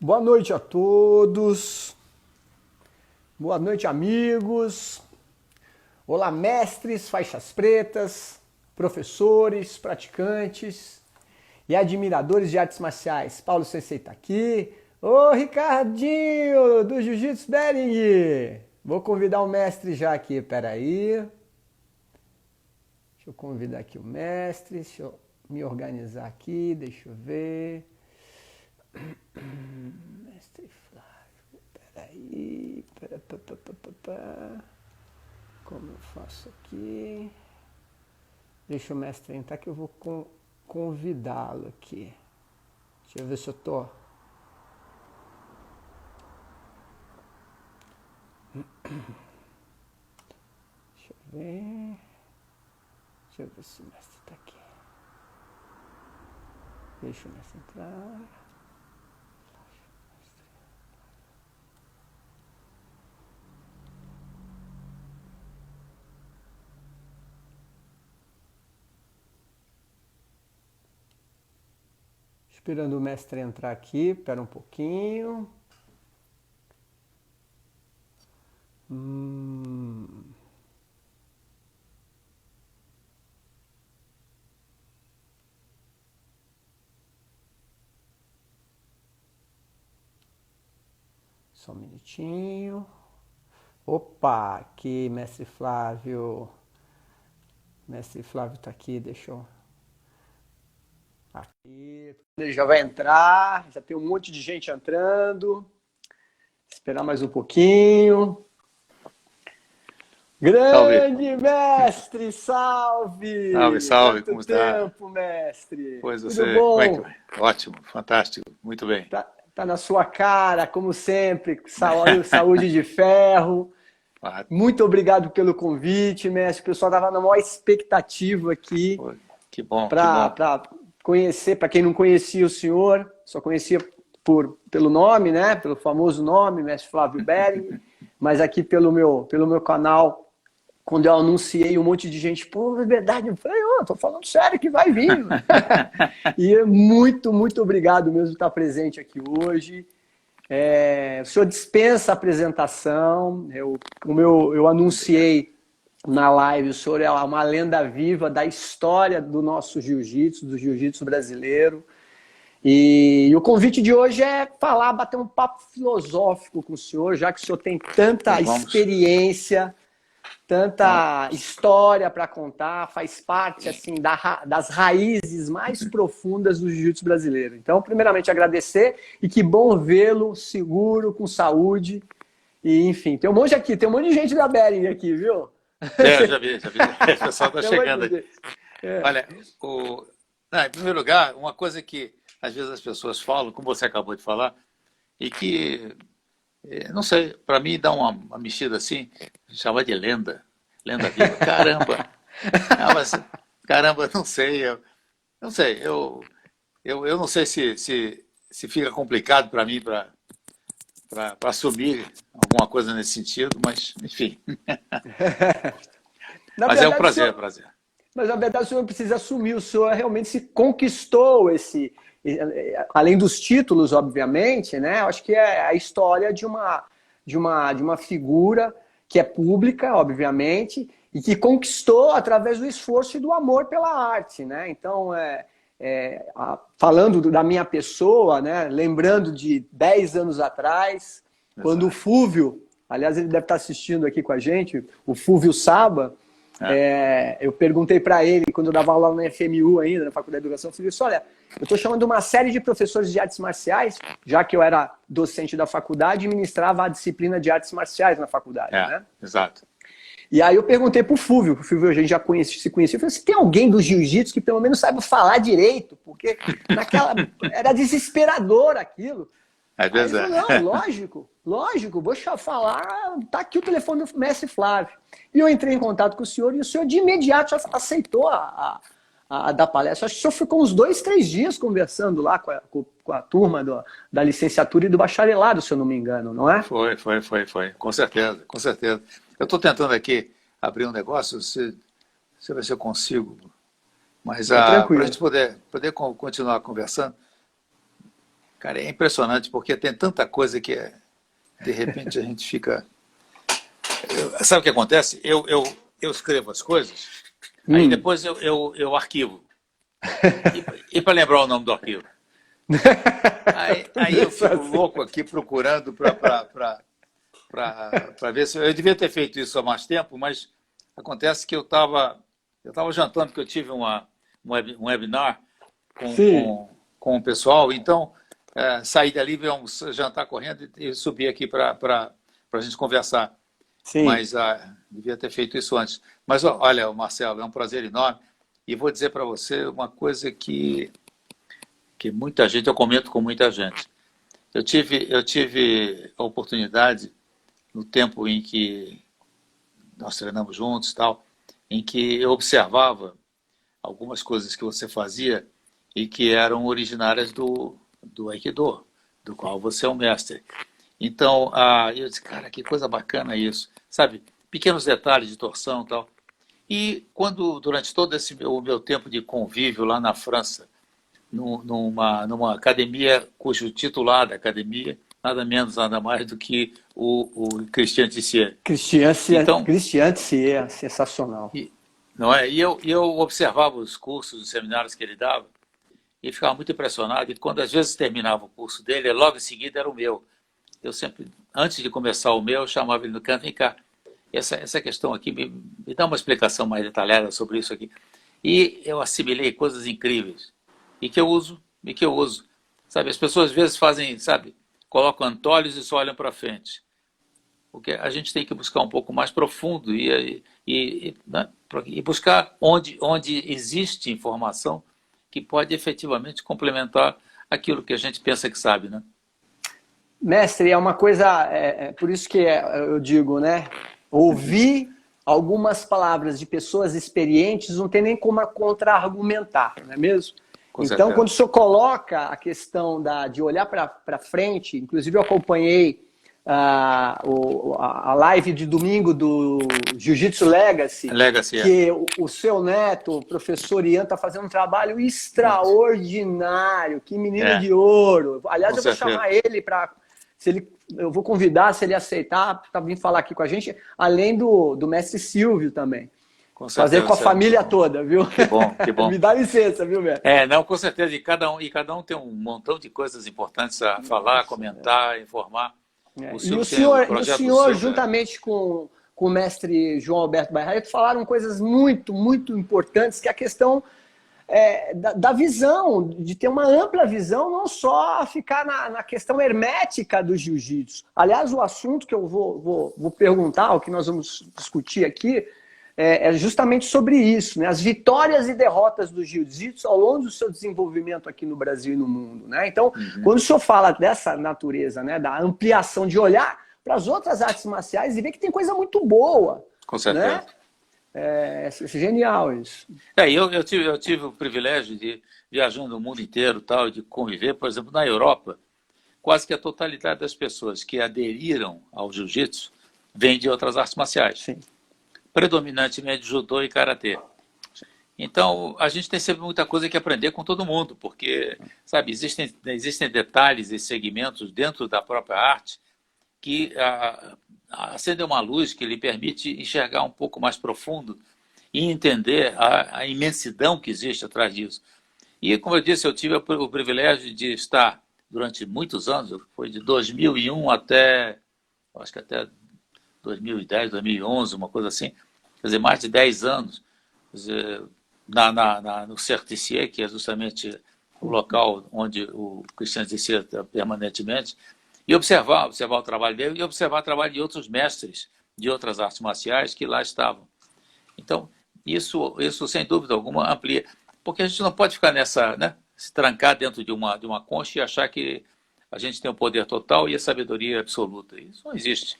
Boa noite a todos. Boa noite, amigos. Olá, mestres, faixas pretas, professores, praticantes e admiradores de artes marciais. Paulo Sensei tá aqui. Ô, Ricardinho, do Jiu-Jitsu Bering. Vou convidar o mestre já aqui, peraí. Deixa eu convidar aqui o mestre, deixa eu me organizar aqui, deixa eu ver. Mestre Flávio, peraí. Como eu faço aqui? Deixa o mestre entrar que eu vou convidá-lo aqui. Deixa eu ver se eu tô. Deixa eu ver. Deixa eu ver se o mestre tá aqui. Deixa o mestre entrar. Esperando o mestre entrar aqui, espera um pouquinho. Só um minutinho. Opa, aqui, mestre Flávio. Mestre Flávio tá aqui, deixa eu... Aqui, ele já vai entrar, já tem um monte de gente entrando. Esperar mais um pouquinho. Salve, Grande mestre, salve! salve, salve, Quanto como está? tempo, mestre? Pois Tudo você, como é que bom? vai? Ótimo, fantástico, muito bem. Tá na sua cara, como sempre. Saúde, saúde de ferro. Ah, Muito obrigado pelo convite, mestre. O pessoal estava na maior expectativa aqui pô, que bom, que bom. para conhecer, para quem não conhecia o senhor, só conhecia pelo nome, né? Pelo famoso nome, mestre Flávio Bering, mas aqui pelo meu canal, quando eu anunciei, um monte de gente, pô, é verdade. Eu falei, tô falando sério que vai vir. E muito, muito obrigado mesmo por estar presente aqui hoje. O senhor dispensa a apresentação. Como eu Obrigado. anunciei na live, o senhor é uma lenda viva da história do nosso jiu-jitsu, do jiu-jitsu brasileiro. E o convite de hoje é falar, bater um papo filosófico com o senhor, já que o senhor tem tanta Então vamos, experiência, então, tanta história para contar, faz parte assim das raízes mais profundas do jiu-jitsu brasileiro. Então, primeiramente, agradecer e que bom vê-lo seguro, com saúde. E, enfim, tem um monte aqui, tem um monte de gente da Bering aqui, viu? já vi, o pessoal está Tem um monte chegando de aí. gente. É. Olha, em primeiro lugar, uma coisa que às vezes as pessoas falam, como você acabou de falar, e que, não sei, para mim dá uma mexida assim, chamar de lenda viva. Caramba! Ah, mas, caramba, não sei, não sei, eu não sei se fica complicado para mim para assumir alguma coisa nesse sentido, mas enfim. Na Mas é um verdade, o prazer, senhor, prazer. Mas na verdade o senhor não precisa assumir, o senhor realmente se conquistou além dos títulos, obviamente, né? Eu acho que é a história de uma figura que é pública, obviamente, e que conquistou através do esforço e do amor pela arte, né? Então, falando da minha pessoa, né? Lembrando de 10 anos atrás, quando o Exato. Fúvio, aliás, ele deve estar assistindo aqui com a gente, o Fúvio Saba, É, eu perguntei para ele, quando eu dava aula na FMU ainda, na Faculdade de Educação, eu falei assim, olha, eu estou chamando uma série de professores de artes marciais, já que eu era docente da faculdade e ministrava a disciplina de artes marciais na faculdade, né? exato. E aí eu perguntei pro Fúvio, a gente já se conhecia, eu falei, se tem alguém do jiu-jitsu que pelo menos saiba falar direito? Porque era desesperador aquilo. Às Aí vezes ele é. falou, não, lógico, vou falar, tá aqui o telefone do mestre Flávio. E eu entrei em contato com o senhor e o senhor de imediato já aceitou a dar palestra. Acho que o senhor ficou uns 2, 3 dias conversando lá com a turma da licenciatura e do bacharelado, se eu não me engano, não é? Foi. Com certeza, com certeza. Eu estou tentando aqui abrir um negócio, se eu ver se eu consigo. Mas Não, para a tranquilo. gente poder continuar conversando, Cara, é impressionante, porque tem tanta coisa que, de repente, a gente fica... Sabe o que acontece? Eu escrevo as coisas, aí depois eu arquivo. E para lembrar o nome do arquivo? Aí eu fico louco aqui procurando para ver se... Eu devia ter feito isso há mais tempo, mas acontece que eu estava jantando, porque eu tive um webinar com o pessoal, então saí dali, vi um jantar correndo e subi aqui para a gente conversar. Sim. Mas devia ter feito isso antes. Mas olha, Marcelo, é um prazer enorme. E vou dizer para você uma coisa que muita gente, eu comento com muita gente. Eu tive a oportunidade, no tempo em que nós treinamos juntos, tal, em que eu observava algumas coisas que você fazia e que eram originárias do Aikido, do qual você é um mestre. Então, eu disse, cara, que coisa bacana isso. Sabe, pequenos detalhes de torção e tal. E quando, durante todo o meu tempo de convívio lá na França, numa academia cujo titular da academia, nada menos, nada mais do que o Christian Tissier. Christian Tissier, sensacional. Não é? E eu observava os cursos, os seminários que ele dava, e ficava muito impressionado. E quando às vezes terminava o curso dele, logo em seguida era o meu. Eu sempre, antes de começar o meu, eu chamava ele no canto, vem cá, essa questão aqui, me dá uma explicação mais detalhada sobre isso aqui. E eu assimilei coisas incríveis, e que eu uso. Sabe, as pessoas às vezes fazem, sabe, colocam antolhos e só olham para frente. Porque a gente tem que buscar um pouco mais profundo e buscar onde existe informação que pode efetivamente complementar aquilo que a gente pensa que sabe, né? Mestre, é uma coisa, por isso que eu digo, né? Ouvir algumas palavras de pessoas experientes não tem nem como contra-argumentar, não é mesmo? Com então, certeza. Quando o senhor coloca a questão de olhar para frente, inclusive eu acompanhei a live de domingo do Jiu-Jitsu Legacy, que o seu neto, o professor Ian, está fazendo um trabalho extraordinário. Que menino de ouro. Aliás, eu vou chamar ele para... eu vou convidar, se ele aceitar, para vir falar aqui com a gente, além do mestre Silvio também. Com certeza, fazer com a família toda, viu? Que bom, que bom. Me dá licença, viu, mestre? Não, com certeza. E cada um tem um montão de coisas importantes a falar, comentar, informar. E o senhor juntamente com o mestre João Alberto Barreto, falaram coisas muito, muito importantes, que é a questão da visão, de ter uma ampla visão, não só ficar na questão hermética do jiu-jitsu. Aliás, o assunto que eu vou perguntar, o que nós vamos discutir aqui, é justamente sobre isso, né? As vitórias e derrotas do jiu-jitsu ao longo do seu desenvolvimento aqui no Brasil e no mundo, né? Então, quando o senhor fala dessa natureza, né, da ampliação de olhar para as outras artes marciais e ver que tem coisa muito boa. Com certeza. Né? É genial isso. Eu tive o privilégio de viajar no mundo inteiro, tal, de conviver, por exemplo, na Europa, quase que a totalidade das pessoas que aderiram ao jiu-jitsu vem de outras artes marciais. Sim. Predominantemente judô e karatê. Então, a gente tem sempre muita coisa que aprender com todo mundo, porque, sabe, existem detalhes e segmentos dentro da própria arte que acendem uma luz que lhe permite enxergar um pouco mais profundo e entender a imensidão que existe atrás disso. E, como eu disse, eu tive o privilégio de estar durante muitos anos, foi de 2001 até 2010, 2011, uma coisa assim, quer dizer, mais de 10 anos, quer dizer, no Cercle Tissier, que é justamente o local onde o Christian Tissier está permanentemente, e observar o trabalho dele e observar o trabalho de outros mestres de outras artes marciais que lá estavam. Então, isso sem dúvida alguma amplia, porque a gente não pode ficar nessa, né, se trancar dentro de uma concha e achar que a gente tem o poder total e a sabedoria absoluta. Isso não existe.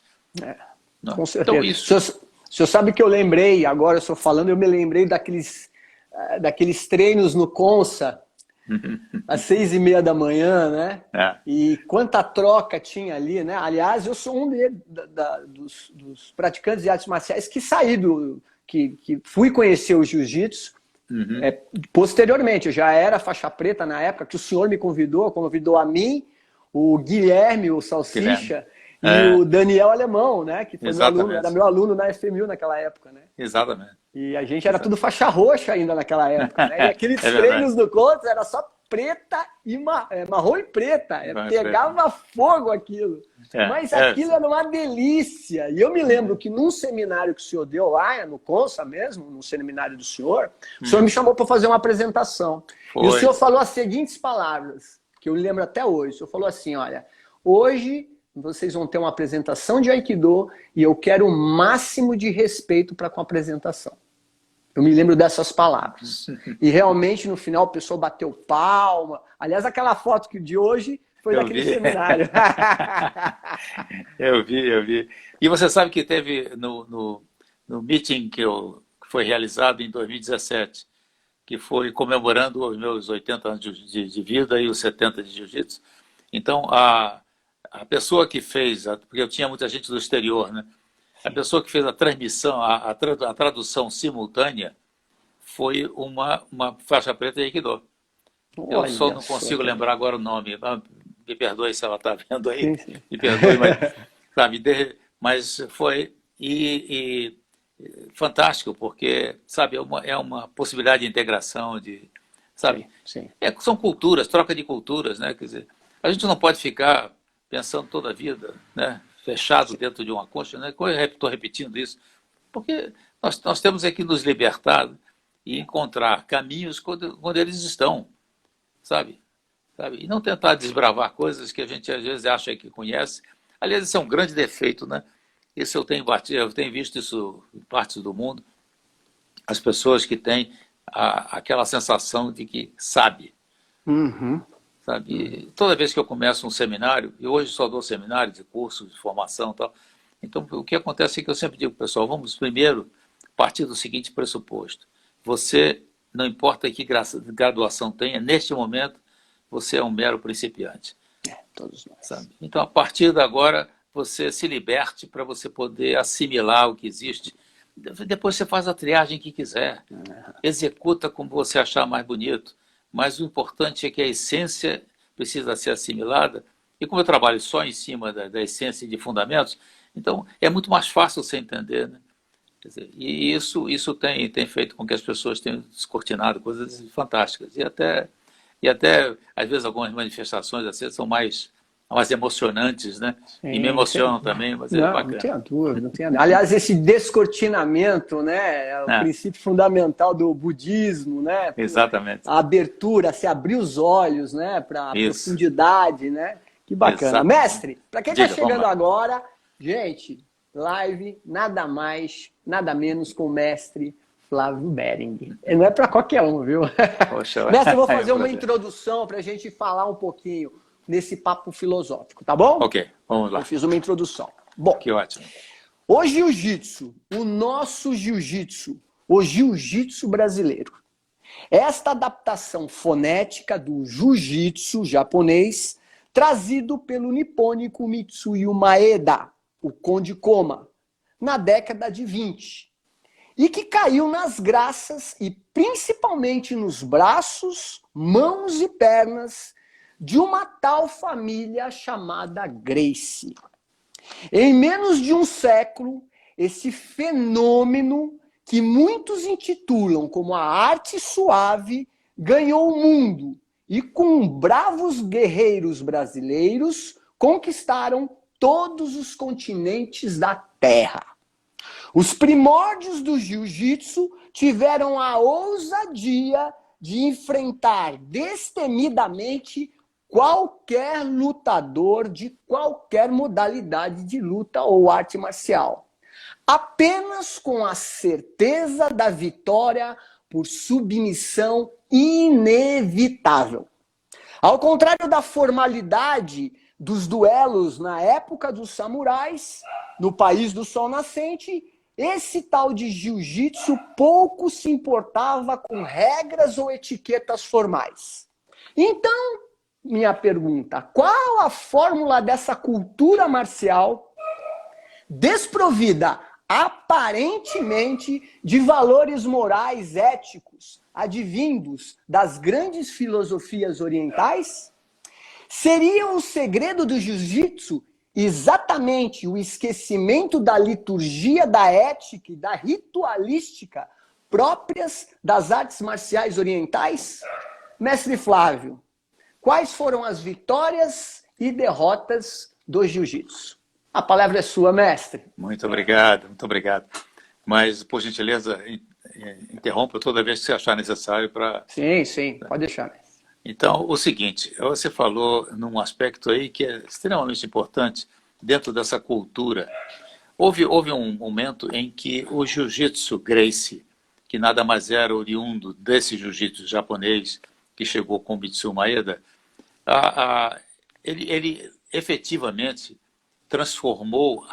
Com certeza. Então, isso... O senhor sabe que eu lembrei, agora eu estou falando, eu me lembrei daqueles treinos no Consa, às 6h30 da manhã, né? E quanta troca tinha ali, né? Aliás, eu sou um dos praticantes de artes marciais que saí que fui conhecer o jiu-jitsu. Posteriormente, eu já era faixa preta na época que o senhor me convidou a mim o Guilherme, o Salsicha, Guilherme. e o Daniel Alemão, né? Que foi meu aluno, era meu aluno na FMU naquela época, né? Exatamente. E a gente era tudo faixa roxa ainda naquela época, né? E aqueles treinos do Contos era só preta e marrom e preta. Pegava fogo aquilo. Mas aquilo era uma delícia. E eu me lembro que num seminário que o senhor deu lá, no Consa mesmo, no seminário do senhor, o senhor me chamou para fazer uma apresentação. E o senhor falou as seguintes palavras, que eu lembro até hoje. O senhor falou assim, olha, hoje vocês vão ter uma apresentação de Aikido e eu quero o máximo de respeito para com a apresentação. Eu me lembro dessas palavras. E realmente, no final, o pessoal bateu palma. Aliás, aquela foto que de hoje foi daquele seminário. Eu vi. E você sabe que teve no meeting que foi realizado em 2017, que foi comemorando os meus 80 anos de vida e os 70 de jiu-jitsu. Então, a pessoa que fez, porque eu tinha muita gente do exterior, né? A pessoa que fez a transmissão, a tradução simultânea, foi uma faixa preta de Aikido. Eu só não consigo lembrar agora o nome. Me perdoe se ela está vendo aí. Sim. Me perdoe, mas, sabe, mas foi fantástico, porque, sabe, é uma possibilidade de integração, sabe? Sim. São culturas, troca de culturas, né? Quer dizer, a gente não pode ficar pensando toda a vida, né? Fechado dentro de uma concha, né? Estou repetindo isso, porque nós temos que nos libertar e encontrar caminhos quando eles estão, sabe? E não tentar desbravar coisas que a gente às vezes acha que conhece. Aliás, isso é um grande defeito, né? Isso eu tenho visto isso em partes do mundo, as pessoas que têm aquela sensação de que sabe. Sabe? Toda vez que eu começo um seminário, e hoje só dou seminários e cursos de formação e tal, então o que acontece é que eu sempre digo, pessoal, vamos primeiro partir do seguinte pressuposto. Você, não importa que graduação tenha, neste momento, você é um mero principiante. Todos nós. Sabe? Então, a partir de agora, você se liberte para você poder assimilar o que existe. Depois você faz a triagem que quiser. Executa como você achar mais bonito. Mas o importante é que a essência precisa ser assimilada. E como eu trabalho só em cima da essência e de fundamentos, então é muito mais fácil você entender, né? Quer dizer, e isso tem feito com que as pessoas tenham descortinado coisas fantásticas. E até às vezes, algumas manifestações assim, são mais emocionantes, né? Sim, e me emocionam também, mas é bacana. Não tenha dúvida, não tenha dúvida. Aliás, esse descortinamento, né, é o princípio fundamental do budismo, né? Exatamente. A abertura, se abrir os olhos, né, para a profundidade, né? Que bacana. Exatamente. Mestre, para quem está chegando agora, gente, live nada mais, nada menos com o mestre Flávio Bering. Não é para qualquer um, viu? Poxa, mestre, eu vou fazer uma introdução para a gente falar um pouquinho nesse papo filosófico, tá bom? Ok, vamos lá. Eu fiz uma introdução. Bom, que ótimo. O jiu-jitsu, o nosso jiu-jitsu, o jiu-jitsu brasileiro. Esta adaptação fonética do jiu-jitsu japonês, trazido pelo nipônico Mitsuyo Maeda, o Conde Koma, na década de 20. E que caiu nas graças e principalmente nos braços, mãos e pernas de uma tal família chamada Gracie. Em menos de um século, esse fenômeno que muitos intitulam como a arte suave ganhou o mundo e com bravos guerreiros brasileiros conquistaram todos os continentes da Terra. Os primórdios do jiu-jitsu tiveram a ousadia de enfrentar destemidamente qualquer lutador de qualquer modalidade de luta ou arte marcial, apenas com a certeza da vitória por submissão inevitável. Ao contrário da formalidade dos duelos na época dos samurais, no país do sol nascente, esse tal de jiu-jitsu pouco se importava com regras ou etiquetas formais. Então, minha pergunta, qual a fórmula dessa cultura marcial desprovida aparentemente de valores morais éticos advindos das grandes filosofias orientais? Seria o segredo do jiu-jitsu exatamente o esquecimento da liturgia, da ética e da ritualística próprias das artes marciais orientais? Mestre Flávio, quais foram as vitórias e derrotas do jiu-jitsu? A palavra é sua, mestre. Muito obrigado, muito obrigado. Mas, por gentileza, interrompa toda vez que você achar necessário para... Sim, pode deixar, mestre. Então, o seguinte, você falou num aspecto aí que é extremamente importante dentro dessa cultura. Houve um momento em que o jiu-jitsu Gracie, que nada mais era oriundo desse jiu-jitsu japonês que chegou com o Mitsui Maeda, ele efetivamente transformou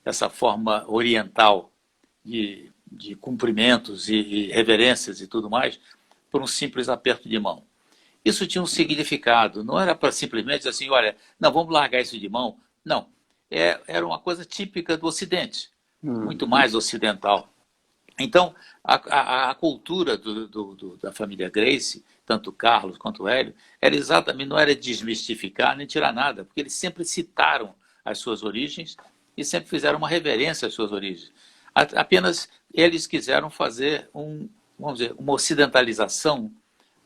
essa forma oriental de cumprimentos e reverências e tudo mais, por um simples aperto de mão. Isso tinha um significado, não era para simplesmente assim, olha, não, vamos largar isso de mão. Não, era uma coisa típica do Ocidente, muito mais ocidental. Então, a cultura da família Gracie, tanto o Carlos quanto o Hélio, era exatamente, não era desmistificar nem tirar nada, porque eles sempre citaram as suas origens e sempre fizeram uma reverência às suas origens. Apenas eles quiseram fazer vamos dizer, uma ocidentalização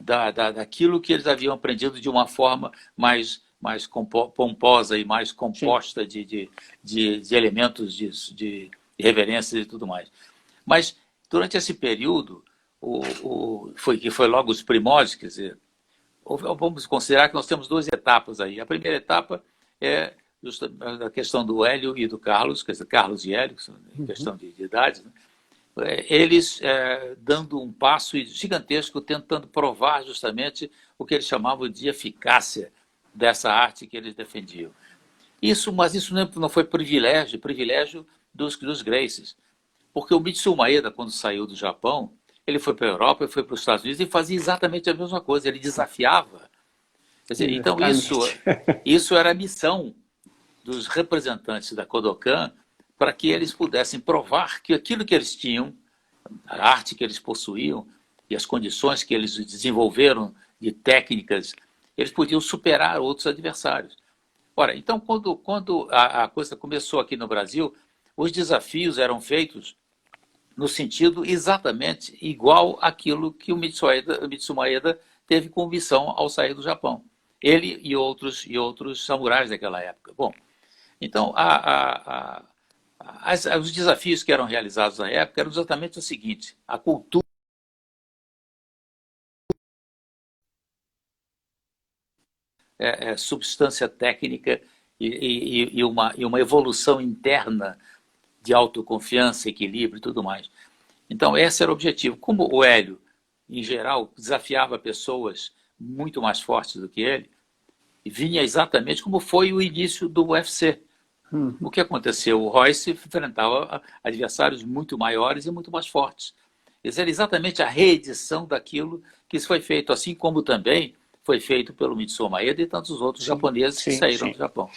daquilo que eles haviam aprendido de uma forma mais pomposa e mais composta de elementos de reverências e tudo mais. Mas, durante esse período, que foi logo os primórdios, quer dizer, vamos considerar que nós temos duas etapas aí. A primeira etapa é a questão do Hélio e do Carlos, quer dizer, Carlos e Hélio, em questão de idade, né? Eles dando um passo gigantesco, tentando provar justamente o que eles chamavam de eficácia dessa arte que eles defendiam. Mas isso não foi privilégio dos Gracies, porque o Mitsui Maeda, quando saiu do Japão, ele foi para a Europa, ele foi para os Estados Unidos e fazia exatamente a mesma coisa, ele desafiava. Quer dizer, então isso era a missão dos representantes da Kodokan, para que eles pudessem provar que aquilo que eles tinham, a arte que eles possuíam e as condições que eles desenvolveram de técnicas, eles podiam superar outros adversários. Ora, então, quando a coisa começou aqui no Brasil, os desafios eram feitos no sentido exatamente igual àquilo que o Mitsui Maeda teve como missão ao sair do Japão. Ele e outros samurais daquela época. Bom, então, os desafios que eram realizados na época eram exatamente o seguinte: a cultura substância técnica e uma evolução interna de autoconfiança, equilíbrio e tudo mais. Então, esse era o objetivo. Como o Hélio, em geral, desafiava pessoas muito mais fortes do que ele, vinha exatamente como foi o início do UFC. O que aconteceu? O Royce enfrentava adversários muito maiores e muito mais fortes. Isso era exatamente a reedição daquilo que foi feito, assim como também foi feito pelo Mitsui Maeda e tantos outros japoneses que saíram do Japão.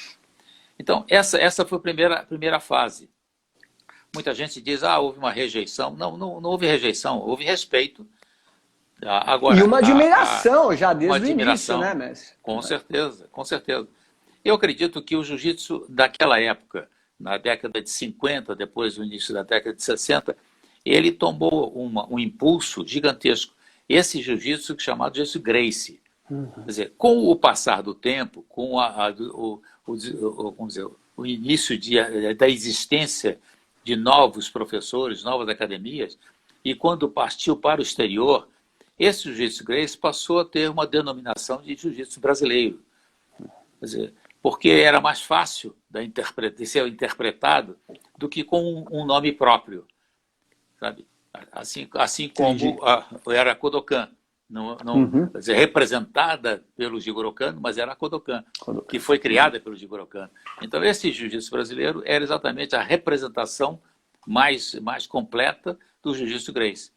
Então, essa foi a primeira fase. Muita gente diz, houve uma rejeição. Não houve rejeição, houve respeito. Agora, e uma admiração já desde o início, né, mestre? Com certeza, com certeza. Eu acredito que o jiu-jitsu daquela época, na década de 50, depois do início da década de 60, ele tomou um impulso gigantesco. Esse jiu-jitsu chamado jiu-jitsu Gracie. Quer dizer, com o passar do tempo, com o início da existência de novos professores, novas academias, e quando partiu para o exterior, esse jiu-jitsu Gracie passou a ter uma denominação de jiu-jitsu brasileiro. Quer dizer, porque era mais fácil de ser interpretado do que com um nome próprio, sabe? Assim como era a Kodokan, quer dizer, representada pelo Jigoro Kano, mas era a Kodokan, que foi criada pelo Jigoro Kano. Então, esse jiu-jitsu brasileiro era exatamente a representação mais completa do jiu-jitsu Gracie.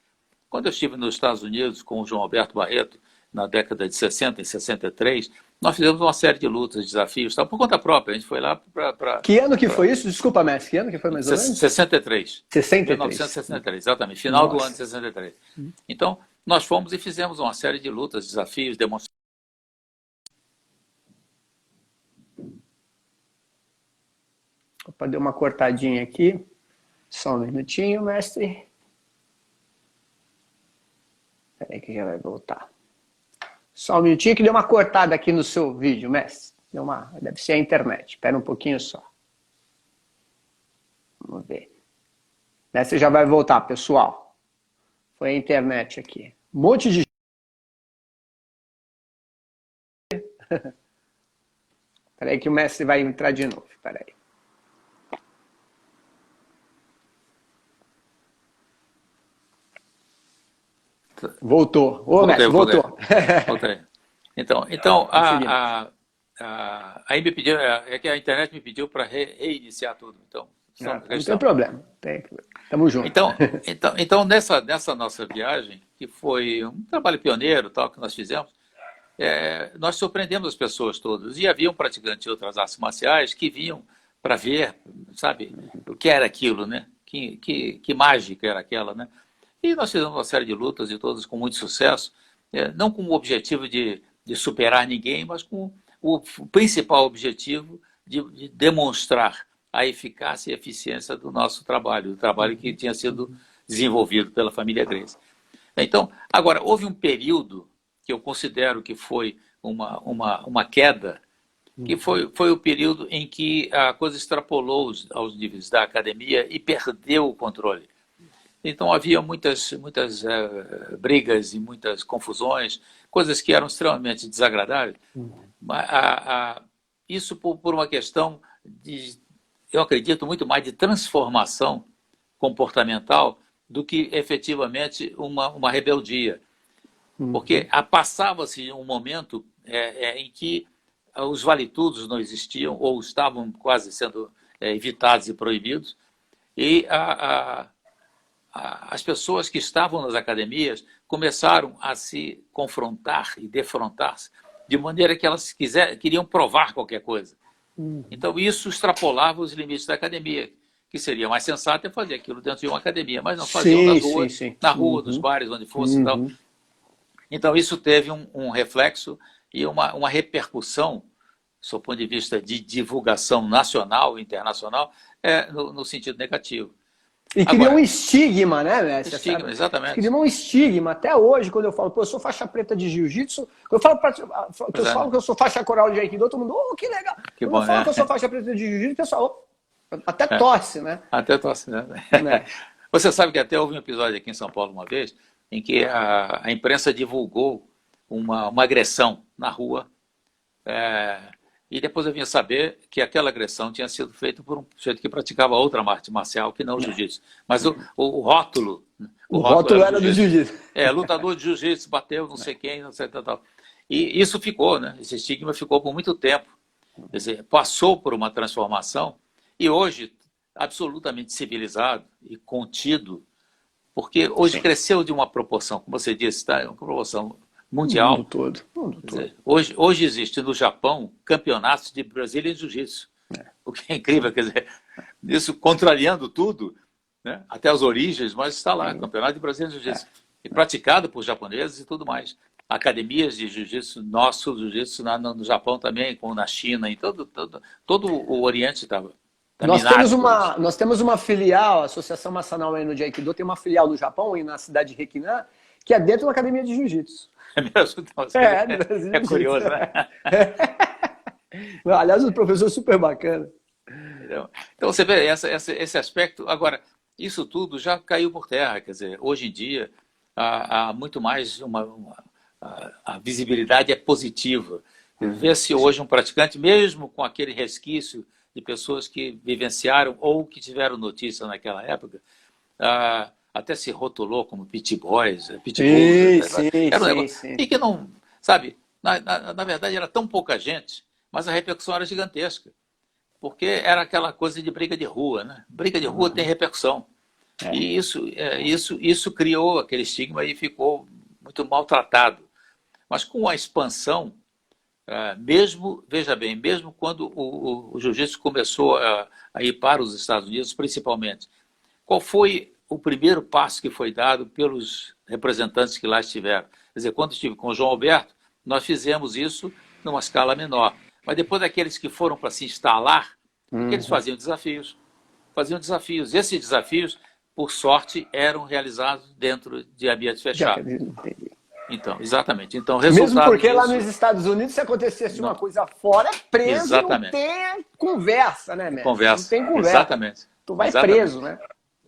Quando eu estive nos Estados Unidos com o João Alberto Barreto, na década de 60, em 63, nós fizemos uma série de lutas, desafios, por conta própria. A gente foi lá para... Que ano que foi isso? Desculpa, mestre. Que ano que foi mais ou menos? 63. 63. 1963, exatamente. Final do ano de 63. Então, nós fomos e fizemos uma série de lutas, desafios, demonstrações. Opa, deu uma cortadinha aqui. Só um minutinho, mestre. Espera aí que já vai voltar. Só um minutinho que deu uma cortada aqui no seu vídeo, mestre. Deve ser a internet. Espera um pouquinho só. Vamos ver. Mestre já vai voltar, pessoal. Foi a internet aqui. Um monte de... Espera aí que o mestre vai entrar de novo. Espera aí. Voltou. Ô, mestre, voltou. Voltei. Então aí me pediu, é que a internet me pediu para reiniciar tudo. Então, não tem problema. Tamo junto. Então nessa nossa viagem, que foi um trabalho pioneiro, tal, que nós fizemos, nós surpreendemos as pessoas todas. E havia um praticante de outras artes marciais que vinham para ver, sabe, o que era aquilo, né? Que mágica era aquela, né? E nós fizemos uma série de lutas e todas com muito sucesso, não com o objetivo de superar ninguém, mas com o principal objetivo de demonstrar a eficácia e eficiência do nosso trabalho, o trabalho que tinha sido desenvolvido pela família Gracie. Então, agora, houve um período que eu considero que foi uma queda, que foi o período em que a coisa extrapolou aos níveis da academia e perdeu o controle. Então havia muitas brigas e muitas confusões, coisas que eram extremamente desagradáveis. Isso por uma questão eu acredito, muito mais de transformação comportamental do que efetivamente uma rebeldia. Porque passava-se um momento em que os vale-tudos não existiam ou estavam quase sendo evitados e proibidos, e as pessoas que estavam nas academias começaram a se confrontar e defrontar-se de maneira que elas queriam provar qualquer coisa. Então isso extrapolava os limites da academia, que seria mais sensato fazer aquilo dentro de uma academia, mas não faziam nas ruas, na rua, nos bares, onde fosse. Então isso teve um reflexo e uma repercussão, do seu ponto de vista de divulgação nacional e internacional, no sentido negativo. E criou um estigma, né, mestre? Estigma, exatamente. Criou um estigma. Até hoje, quando eu falo, pô, eu sou faixa preta de jiu-jitsu, eu falo que eu sou faixa coral de aikido, todo mundo, que legal. Que quando bom, eu falo que eu sou faixa preta de jiu-jitsu, o pessoal até tosse, né? Até tosse, né? Você sabe que até houve um episódio aqui em São Paulo uma vez, em que a imprensa divulgou uma agressão na rua, e depois eu vinha saber que aquela agressão tinha sido feita por um sujeito que praticava outra arte marcial que não o jiu-jitsu. Mas o rótulo... O rótulo era do jiu-jitsu. Lutador de jiu-jitsu, bateu não sei quem, não sei tal. E isso ficou, né? Esse estigma ficou por muito tempo. Quer dizer, passou por uma transformação e hoje absolutamente civilizado e contido, porque hoje cresceu de uma proporção, como você disse, uma proporção mundial. Mundo todo. Dizer, hoje existe no Japão campeonatos de Brazilian Jiu-Jitsu, o que é incrível, quer dizer, isso contrariando tudo, né? Até as origens, mas está lá, campeonato de Brazilian Jiu-Jitsu, e praticado por japoneses e tudo mais. Academias de Jiu-Jitsu, nosso Jiu-Jitsu no Japão também, como na China, e todo o Oriente estava. Nós temos uma filial, a Associação Massanal no de Aikido tem uma filial no Japão, na cidade de Rekinan, que é dentro de uma academia de jiu-jitsu. É mesmo? É curioso, né? Aliás, o professor é super bacana. Então você vê esse aspecto. Agora, isso tudo já caiu por terra. Quer dizer, hoje em dia, há muito mais a visibilidade é positiva. Vê-se hoje um praticante, mesmo com aquele resquício de pessoas que vivenciaram ou que tiveram notícia naquela época, até se rotulou como pit boys, sim. E que não, sabe, na verdade era tão pouca gente, mas a repercussão era gigantesca, porque era aquela coisa de briga de rua, né? Briga de rua tem repercussão. E isso criou aquele estigma e ficou muito maltratado. Mas com a expansão, veja bem, mesmo quando o jiu-jitsu começou a ir para os Estados Unidos, principalmente, qual foi o primeiro passo que foi dado pelos representantes que lá estiveram? Quer dizer, quando estive com o João Alberto, nós fizemos isso numa escala menor. Mas depois daqueles que foram para se instalar, Porque eles faziam desafios. Faziam desafios. Esses desafios, por sorte, eram realizados dentro de ambientes fechados. Então, exatamente. Então, mesmo porque disso, lá nos Estados Unidos, se acontecesse uma coisa fora, é preso, exatamente. Não tem conversa, né, mestre? Conversa. Não tem conversa. Exatamente. Tu vai preso, né?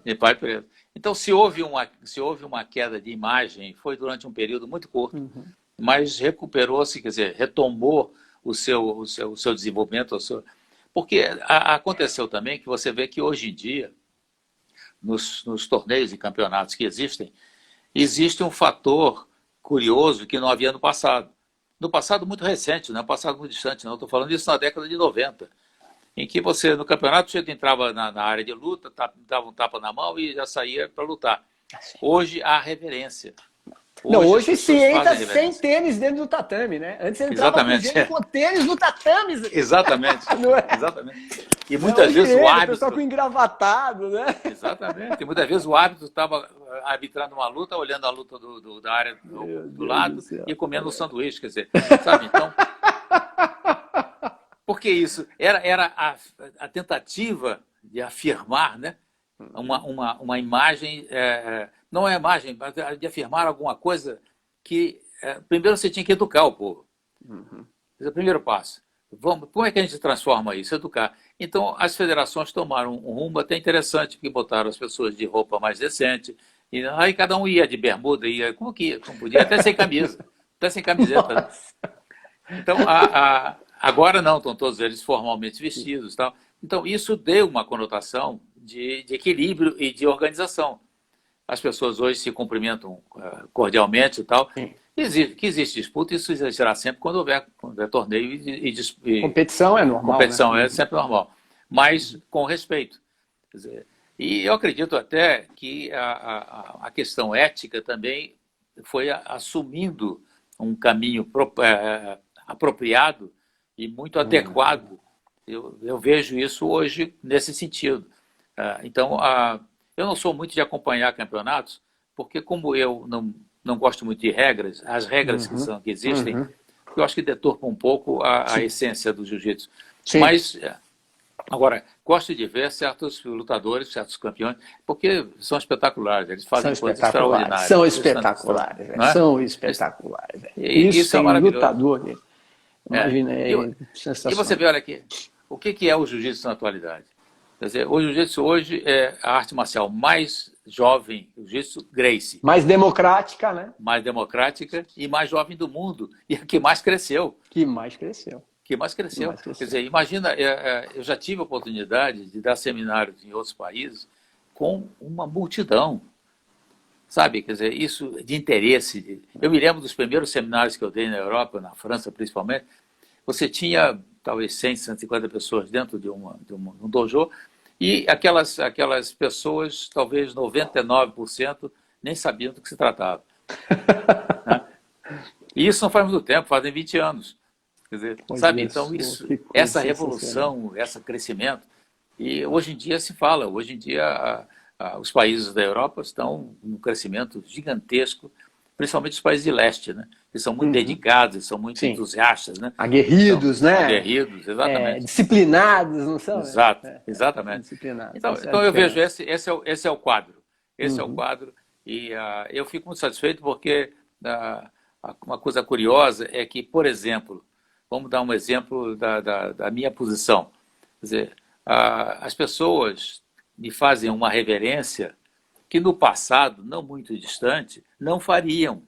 E vai preso. Então, se houve uma queda de imagem, foi durante um período muito curto, mas recuperou-se, quer dizer, retomou o seu desenvolvimento. Porque aconteceu também que você vê que hoje em dia, nos torneios e campeonatos que existem, existe um fator curioso que não havia no passado. No passado muito recente, não é passado muito distante, não. Estou falando isso na década de 90, em que você, no campeonato, você entrava na área de luta, dava um tapa na mão e já saía para lutar. Hoje há reverência. Hoje se entra sem tênis dentro do tatame, né? Antes você entrava com tênis no tatame. Exatamente. Não é? Exatamente. E muitas vezes o árbitro... Só com engravatado, né? Exatamente. E muitas vezes o árbitro estava arbitrando uma luta, olhando a luta da área do lado e comendo um sanduíche, quer dizer, sabe? Então... Porque isso era a tentativa de afirmar, né? Uma imagem... não é imagem, mas de afirmar alguma coisa que... primeiro você tinha que educar o povo. Esse é o primeiro passo. Como é que a gente transforma isso? Educar. Então, as federações tomaram um rumo até interessante, porque botaram as pessoas de roupa mais decente, e aí cada um ia de bermuda, ia como que ia? Como podia, até sem camisa, até sem camiseta. Né? Então, agora não, estão todos eles formalmente vestidos. Tal. Então, isso deu uma conotação de equilíbrio e de organização. As pessoas hoje se cumprimentam cordialmente e tal. Que existe disputa, isso existirá sempre quando houver torneio e competição é normal. Competição, né? É sempre normal, mas com respeito. Quer dizer, e eu acredito até que a questão ética também foi assumindo um caminho apropriado e muito adequado. Eu vejo isso hoje nesse sentido. Então, eu não sou muito de acompanhar campeonatos, porque como eu não gosto muito de regras, as regras que existem, eu acho que deturpam um pouco a essência do jiu-jitsu. Mas, agora, gosto de ver certos lutadores, certos campeões, porque são espetaculares, eles fazem coisas extraordinárias. São espetaculares, não é? São espetaculares. Isso é maravilhoso. Lutador, imagina, sensacional. E você vê, olha aqui, o que é o jiu-jitsu na atualidade? Quer dizer, o jiu-jitsu hoje é a arte marcial mais jovem, o jiu-jitsu Gracie. Mais democrática, né? Mais democrática e mais jovem do mundo. E a que mais cresceu. Que mais cresceu. Quer dizer, imagina, eu já tive a oportunidade de dar seminários em outros países com uma multidão. Sabe, quer dizer, isso de interesse. Eu me lembro dos primeiros seminários que eu dei na Europa, na França principalmente. Você tinha talvez 100, 150 pessoas dentro de um dojo, e aquelas pessoas, talvez 99%, nem sabiam do que se tratava. Né? E isso não faz muito tempo, fazem 20 anos. Quer dizer, sabe, então essa revolução, esse crescimento, e hoje em dia se fala, hoje em dia os países da Europa estão num crescimento gigantesco, principalmente os países de leste, né? Eles são muito dedicados, são muito entusiastas, né? Aguerridos, então, né? Aguerridos, exatamente. Disciplinados, não são? Exato, exatamente. Disciplinados. Então eu vejo, esse é o quadro. Esse é o quadro. E eu fico muito satisfeito porque uma coisa curiosa é que, por exemplo, vamos dar um exemplo da minha posição. Quer dizer, as pessoas me fazem uma reverência que no passado, não muito distante, não fariam.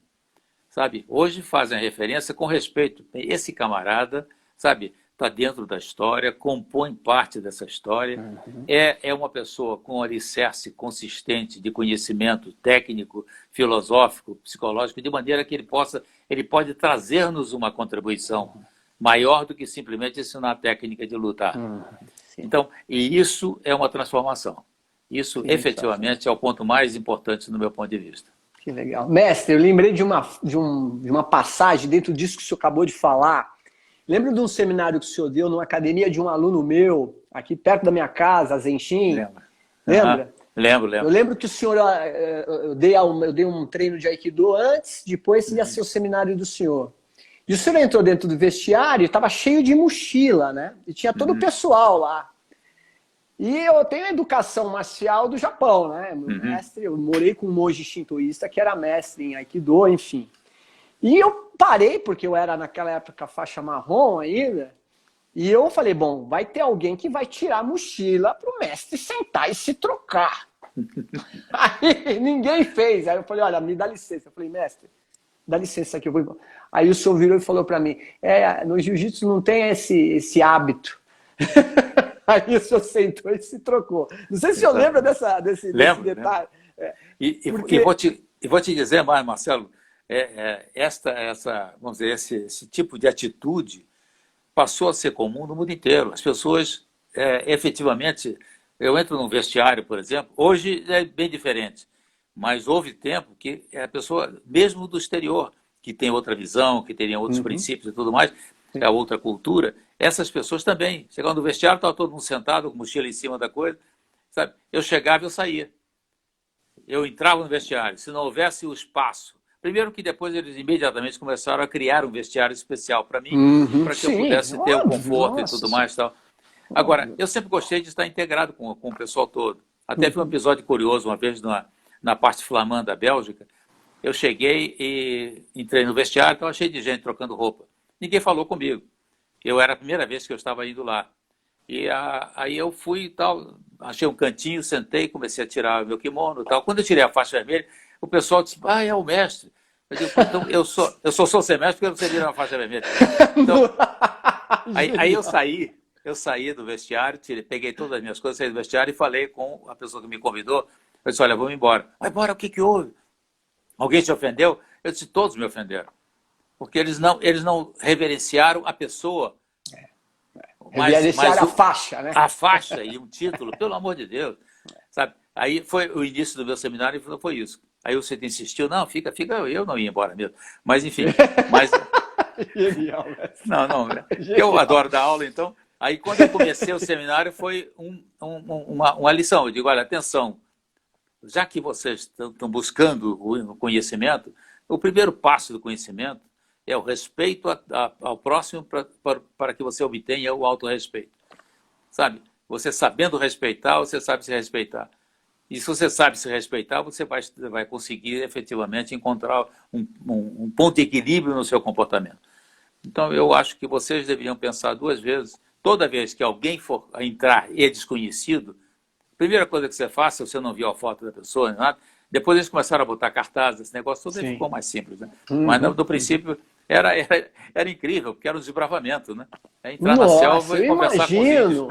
Sabe? Hoje fazem a referência com respeito. Esse camarada, sabe, está dentro da história, compõe parte dessa história, é uma pessoa com alicerce consistente de conhecimento técnico, filosófico, psicológico, de maneira que ele pode trazer-nos uma contribuição maior do que simplesmente ensinar a técnica de lutar. Então, e isso é uma transformação. Isso, efetivamente, é o ponto mais importante no meu ponto de vista. Que legal. Mestre, eu lembrei de uma passagem dentro disso que o senhor acabou de falar. Lembro de um seminário que o senhor deu numa academia de um aluno meu, aqui perto da minha casa, a Zenchim? Lembra? Lembro. Eu lembro que o senhor, eu dei um treino de Aikido antes, depois ia ser o seminário do senhor. E o senhor entrou dentro do vestiário e estava cheio de mochila, né? E tinha todo o pessoal lá. E eu tenho a educação marcial do Japão, né? Meu Uhum. mestre, eu morei com um monge shintoísta que era mestre em Aikido, enfim. E eu parei, porque eu era naquela época faixa marrom ainda, e eu falei, bom, vai ter alguém que vai tirar a mochila pro mestre sentar e se trocar. Aí ninguém fez. Aí eu falei, olha, me dá licença. Eu falei, mestre, dá licença que eu vou embora. Aí o senhor virou e falou para mim, no jiu-jitsu não tem esse hábito. Aí o senhor sentou e se trocou. Não sei se o senhor lembra Exatamente. desse Lembro, lembro. detalhe. E Porque... vou te dizer mais, Marcelo, vamos dizer, esse tipo de atitude passou a ser comum no mundo inteiro. As pessoas, efetivamente, eu entro num vestiário, por exemplo, hoje é bem diferente, mas houve tempo que a pessoa, mesmo do exterior, que tem outra visão, que teria outros Uhum, princípios e tudo mais, sim. é outra cultura, essas pessoas também. Chegavam no vestiário, estava todo mundo sentado, com mochila em cima da coisa, sabe? Eu chegava e eu saía. Eu entrava no vestiário. Se não houvesse o espaço, primeiro que depois eles imediatamente começaram a criar um vestiário especial para mim, Uhum, para que eu sim, pudesse ter o óbvio, conforto e nossa tudo senhora. mais e tal. Agora, Óbvio. eu sempre gostei de estar integrado com o pessoal todo. Até vi um Uhum. episódio curioso uma vez na parte flamand da Bélgica. Eu cheguei e entrei no vestiário, estava cheio de gente trocando roupa. Ninguém falou comigo. Eu era a primeira vez que eu estava indo lá. Aí eu fui e tal, achei um cantinho, sentei, comecei a tirar meu kimono e tal. Quando eu tirei a faixa vermelha, o pessoal disse, é o mestre. Eu digo, então eu sou sou semestre porque você vira uma faixa vermelha. Então, aí Genial. eu saí do vestiário, peguei todas as minhas coisas, saí do vestiário e falei com a pessoa que me convidou. Eu disse, olha, vamos embora. Vai embora, o que que houve? Alguém te ofendeu? Eu disse, todos me ofenderam. Porque eles não reverenciaram a pessoa, mas Reverenciar a faixa, né? a faixa e um título, pelo amor de Deus, sabe? Aí foi o início do meu seminário e foi isso. Aí você insistiu, não, fica, eu não ia embora mesmo. Mas enfim, mas Genial, mestre. não, não, eu Genial. adoro dar aula, então. Aí quando eu comecei o seminário foi uma lição. Eu digo, olha, atenção, já que vocês estão buscando o conhecimento, o primeiro passo do conhecimento é o respeito ao próximo para que você obtenha o autorrespeito. Sabe? Você sabendo respeitar, você sabe se respeitar. E se você sabe se respeitar, você vai conseguir efetivamente encontrar um ponto de equilíbrio no seu comportamento. Então, eu acho que vocês deveriam pensar duas vezes. Toda vez que alguém for entrar e é desconhecido, a primeira coisa que você faça, se você não viu a foto da pessoa, nada, depois eles começaram a botar cartazes, esse negócio todo aí Sim. ficou mais simples. Né? Mas Uhum, no uhum. princípio era incrível, porque era um desbravamento. Né? É entrar na Nossa, selva eu e conversar com os índios. imagino.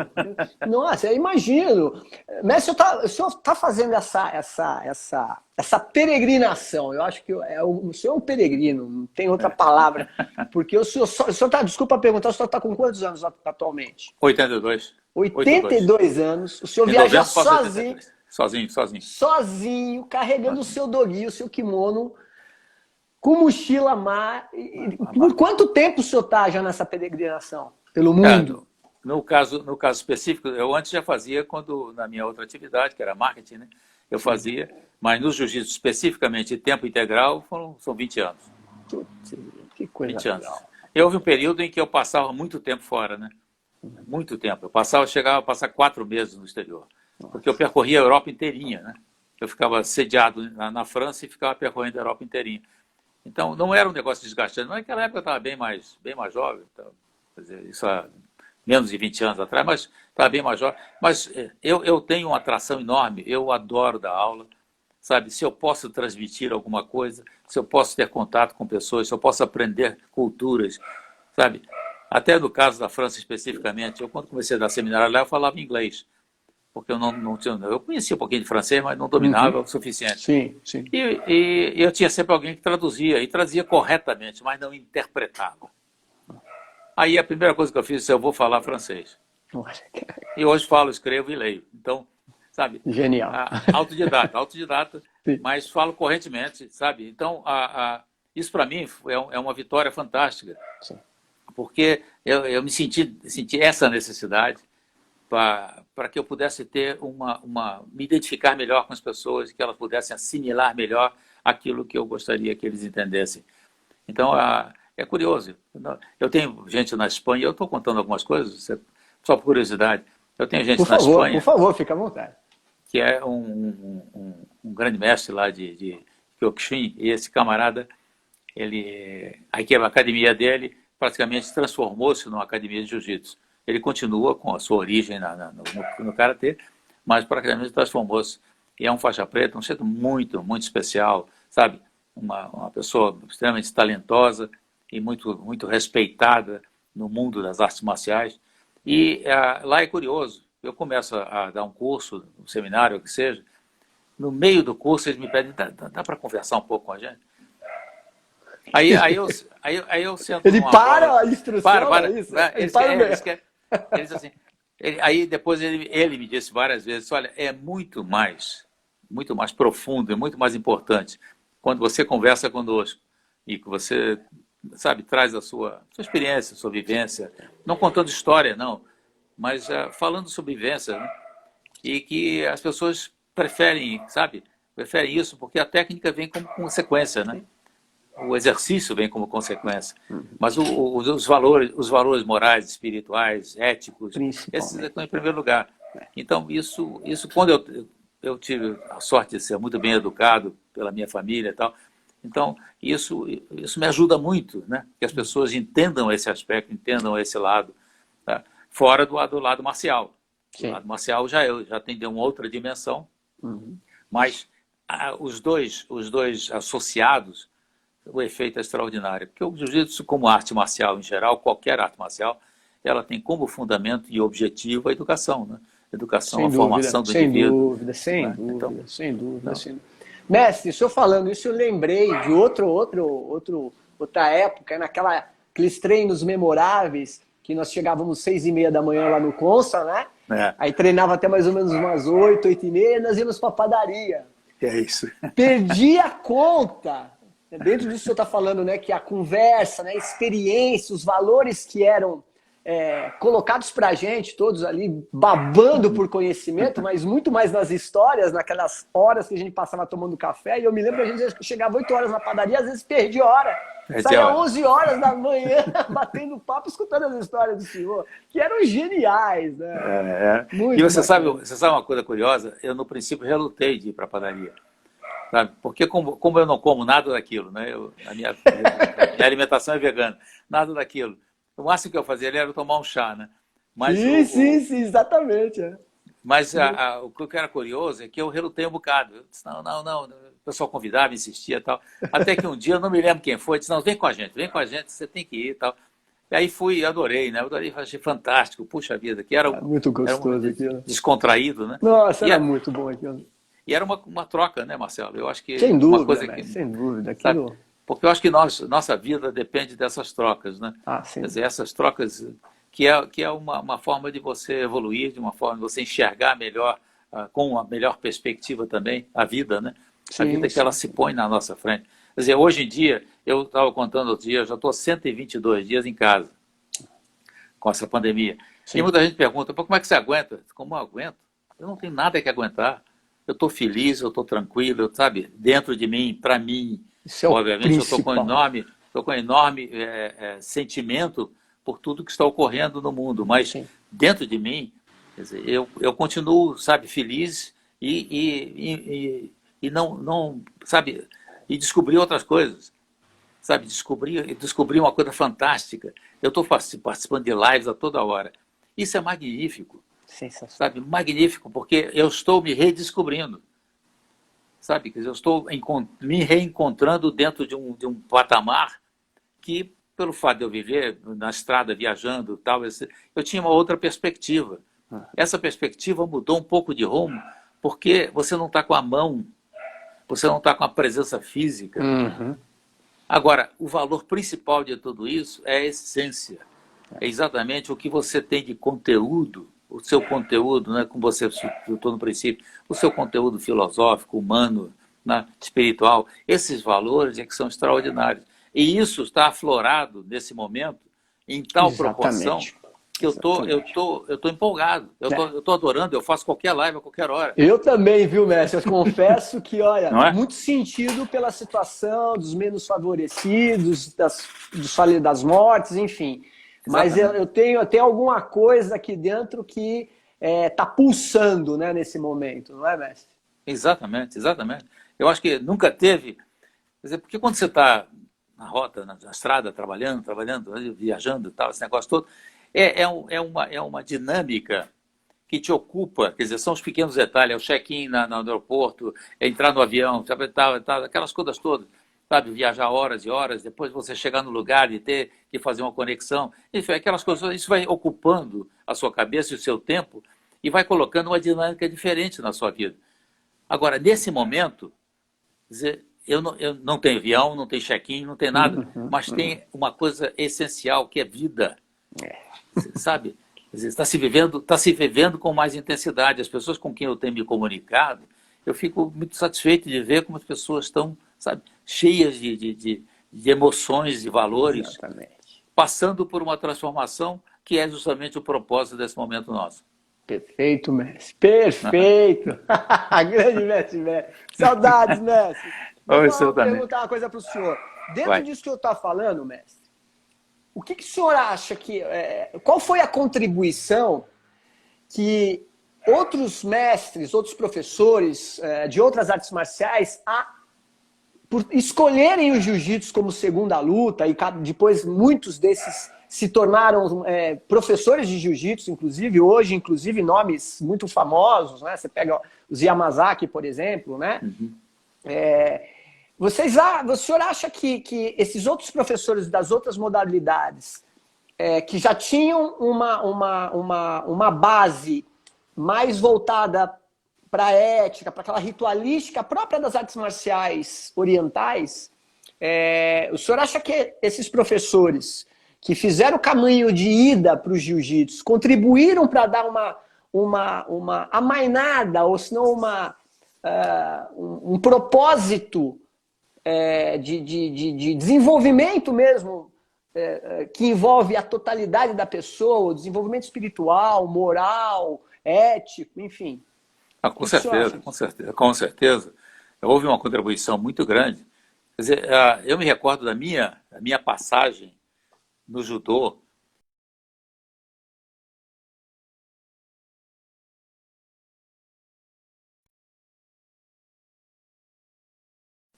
Nossa, eu imagino. Mestre, o senhor tá fazendo essa peregrinação. Eu acho que o senhor é um peregrino, não tem outra palavra. Porque o senhor tá, desculpa perguntar, o senhor está com quantos anos atualmente? 82. 82. 82 anos. O senhor Em viaja novembro faço sozinho, 83. Sozinho, sozinho. sozinho, carregando o Sozinho. seu doguinho, o seu kimono, com mochila mar. Por Amar. quanto tempo o senhor está já nessa peregrinação? Pelo É, mundo? no caso específico, eu antes já fazia quando na minha outra atividade, que era marketing, né? Eu Sim. fazia, mas no jiu-jitsu especificamente tempo integral são 20 anos. Putz, que coisa 20 anos. legal. E houve um período em que eu passava muito tempo fora, né? Muito tempo. Chegava a passar 4 meses no exterior, porque eu Nossa. percorria a Europa inteirinha, né? Eu ficava sediado na França e ficava percorrendo a Europa inteirinha. Então, não era um negócio desgastante. Mas naquela época eu estava bem mais jovem. Então, quer dizer, isso há menos de 20 anos atrás, mas estava bem mais jovem. Mas eu tenho uma atração enorme. Eu adoro dar aula. Sabe? Se eu posso transmitir alguma coisa, se eu posso ter contato com pessoas, se eu posso aprender culturas, sabe? Até no caso da França especificamente, eu quando comecei a dar seminário lá, eu falava inglês, porque eu não tinha, eu conhecia um pouquinho de francês, mas não dominava Uhum. o suficiente. Sim, sim. E eu tinha sempre alguém que traduzia, e traduzia corretamente, mas não interpretava. Aí a primeira coisa que eu fiz é eu vou falar francês. E hoje falo, escrevo e leio. Então, sabe, Genial. autodidata, Sim. mas falo correntemente, sabe? Então, isso para mim é uma vitória fantástica, Sim. porque eu senti essa necessidade para que eu pudesse ter me identificar melhor com as pessoas, que elas pudessem assimilar melhor aquilo que eu gostaria que eles entendessem. Então, é curioso. Eu tenho gente na Espanha, eu estou contando algumas coisas, só por curiosidade. Eu tenho gente na Espanha... Por favor, fica à vontade. Que é um grande mestre lá de Kyokushin, e esse camarada, a academia dele praticamente transformou-se numa academia de jiu-jitsu. Ele continua com a sua origem no karatê, mas praticamente transformou-se. E é um faixa preta, um centro muito, muito especial, sabe? Uma pessoa extremamente talentosa e muito, muito respeitada no mundo das artes marciais. E lá é curioso, eu começo a dar um curso, um seminário, o que seja, no meio do curso eles me pedem, dá para conversar um pouco com a gente? Aí eu sento Ele numa para bola, a instrução, é isso? Eles assim, aí depois ele me disse várias vezes, olha, é muito mais profundo, é muito mais importante quando você conversa conosco e que você, sabe, traz a sua experiência, a sua vivência, não contando história, não, mas falando sobre vivência, né? E que as pessoas preferem isso porque a técnica vem como consequência, né? O exercício vem como consequência, mas os valores morais, espirituais, éticos, esses estão em primeiro lugar. Então, isso quando eu tive a sorte de ser muito bem educado pela minha família e tal, então isso me ajuda muito, né? Que as pessoas entendam esse aspecto, entendam esse lado, tá? Fora do lado marcial. O lado marcial já tem uma outra dimensão, mas os dois associados, o efeito é extraordinário. Porque o jiu-jitsu, como arte marcial em geral, qualquer arte marcial, ela tem como fundamento e objetivo a educação, né? Educação, a formação do indivíduo. Sem dúvida. Mestre, o senhor falando isso, eu lembrei de outra época, aqueles treinos memoráveis, que nós chegávamos 6h30 da manhã lá no Consa, né? Aí treinava até mais ou menos umas 8, 8h30, nós íamos para a padaria. É isso. Perdi a conta. Dentro disso que você está falando, né, que a conversa, né, a experiência, os valores que eram colocados para a gente, todos ali babando por conhecimento, mas muito mais nas histórias, naquelas horas que a gente passava tomando café. E eu me lembro que a gente chegava 8 horas na padaria, às vezes perdi hora. Saía 11 horas da manhã batendo papo, escutando as histórias do senhor, que eram geniais, né? E você sabe uma coisa curiosa? Eu, no princípio, relutei de ir para a padaria. Sabe? Porque como eu não como nada daquilo, né? A minha alimentação é vegana, nada daquilo. O máximo que eu fazia ali era tomar um chá, né? Mas sim, exatamente. Mas o que era curioso é que eu relutei um bocado. Eu disse, não. O pessoal convidava, insistia e tal. Até que um dia, eu não me lembro quem foi, disse, não, vem com a gente, você tem que ir e tal. E aí fui e adorei, né? Eu adorei, achei fantástico, puxa vida, que era muito gostoso aquilo. Descontraído, né? Nossa, era muito bom aquilo. E era uma troca, né, Marcelo? Eu acho que sem dúvida, uma coisa que, sem dúvida. Aquilo... Sabe? Porque eu acho que nossa vida depende dessas trocas, né? Sim. Quer dizer, essas trocas que é uma forma de você evoluir, de uma forma de você enxergar melhor, com uma melhor perspectiva também, a vida, né? A vida que ela se põe na nossa frente. Quer dizer, hoje em dia, eu estava contando outro dia, eu já estou 122 dias em casa, com essa pandemia. Sim. E muita gente pergunta, como é que você aguenta? Como eu aguento? Eu não tenho nada que aguentar. Eu estou feliz, eu estou tranquilo, sabe? Dentro de mim, para mim. Isso é obviamente, eu estou com enorme sentimento por tudo que está ocorrendo no mundo, mas sim, dentro de mim, quer dizer, eu continuo, sabe, feliz e não, sabe, e descobri outras coisas, sabe, descobri uma coisa fantástica. Eu estou participando de lives a toda hora. Isso é magnífico, sabe, magnífico, porque eu estou me redescobrindo. Sabe, quer dizer, eu estou me reencontrando dentro de um patamar que, pelo fato de eu viver na estrada, viajando, tal, eu tinha uma outra perspectiva. Essa perspectiva mudou um pouco de rumo, porque você não está com a mão, você não está com a presença física. Uhum. Agora, o valor principal de tudo isso é a essência. É exatamente o que você tem de conteúdo, o seu conteúdo, né, como você citou no princípio, o seu conteúdo filosófico, humano, né, espiritual, esses valores é que são extraordinários. E isso está aflorado nesse momento em tal proporção que eu tô empolgado, eu tô adorando, eu faço qualquer live a qualquer hora. Eu também, viu, mestre? Eu confesso que, olha, muito sentido pela situação dos menos favorecidos, das mortes, enfim. Mas eu tenho alguma coisa aqui dentro que tá pulsando, né, nesse momento, não é, mestre? Exatamente, exatamente. Eu acho que nunca teve. Quer dizer, porque quando você está na rota, na estrada, trabalhando, viajando, tal, esse negócio todo, é uma dinâmica que te ocupa, quer dizer, são os pequenos detalhes, é o check-in no aeroporto, é entrar no avião, sabe, aquelas coisas todas, sabe, viajar horas e horas, depois você chegar no lugar e ter que fazer uma conexão, enfim, aquelas coisas, isso vai ocupando a sua cabeça e o seu tempo e vai colocando uma dinâmica diferente na sua vida. Agora, nesse momento, quer dizer, eu não tenho avião, não tenho check-in, não tenho nada, mas tem uma coisa essencial, que é vida, sabe? Está se vivendo com mais intensidade. As pessoas com quem eu tenho me comunicado, eu fico muito satisfeito de ver como as pessoas estão, sabe, cheias de emoções e valores, Exatamente. passando por uma transformação que é justamente o propósito desse momento nosso. Perfeito, mestre. Perfeito. Grande mestre, mestre. Saudades, mestre. Deixa eu perguntar uma coisa para o senhor. Dentro disso que eu estou falando, mestre, o que o senhor acha que... qual foi a contribuição que outros mestres, outros professores de outras artes marciais, por escolherem o jiu-jitsu como segunda luta, e depois muitos desses se tornaram professores de jiu-jitsu, inclusive nomes muito famosos, né? Você pega os Yamazaki, por exemplo, né? O senhor acha que esses outros professores das outras modalidades, que já tinham uma base mais voltada para a ética, para aquela ritualística própria das artes marciais orientais, o senhor acha que esses professores que fizeram o caminho de ida para o jiu-jitsu contribuíram para dar uma amainada, ou se não um propósito de desenvolvimento mesmo, que envolve a totalidade da pessoa, o desenvolvimento espiritual, moral, ético, enfim? Com certeza, com certeza, com certeza. Houve uma contribuição muito grande. Quer dizer, eu me recordo da minha passagem no judô.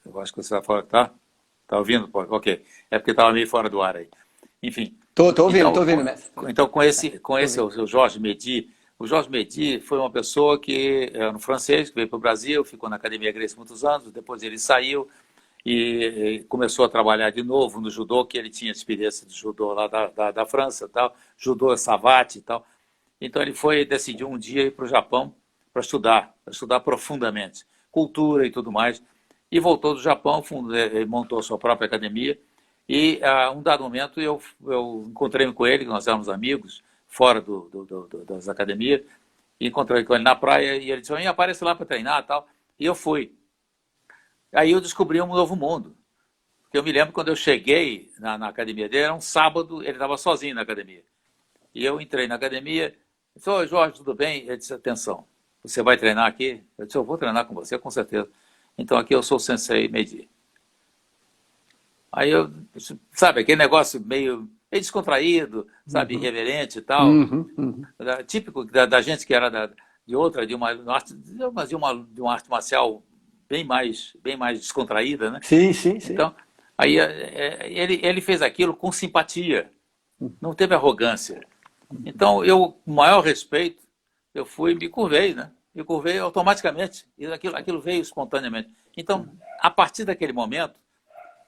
Eu acho que você está fora, tá? Tá ouvindo? Ok. É porque estava meio fora do ar aí. Enfim. Tô ouvindo, mestre. Então, com esse o Jorge Mehdi. O Jorge Mehdi foi uma pessoa que era um francês, que veio para o Brasil, ficou na Academia Gracie muitos anos, depois ele saiu e começou a trabalhar de novo no judô, que ele tinha experiência de judô lá da França, tal, judô Savate e tal. Então ele decidiu um dia ir para o Japão para estudar profundamente, cultura e tudo mais, e voltou do Japão, montou sua própria academia, e a um dado momento eu encontrei com ele, nós éramos amigos, fora das academias, e encontrei com ele na praia, e ele disse, aparece lá para treinar e tal, e eu fui. Aí eu descobri um novo mundo. Porque eu me lembro quando eu cheguei na academia dele, era um sábado, ele estava sozinho na academia. E eu entrei na academia, disse, oi Jorge, tudo bem? Ele disse, atenção, você vai treinar aqui? Eu disse, eu vou treinar com você, com certeza. Então aqui eu sou o Sensei Mehdi. Aí eu, sabe, aquele negócio meio descontraído, sabe, irreverente e tal, típico da gente que era de uma arte marcial bem mais descontraída, né? Sim. Então, aí ele fez aquilo com simpatia, não teve arrogância. Então, com maior respeito, eu fui e me curvei, né? Me curvei automaticamente, e aquilo veio espontaneamente. Então, a partir daquele momento,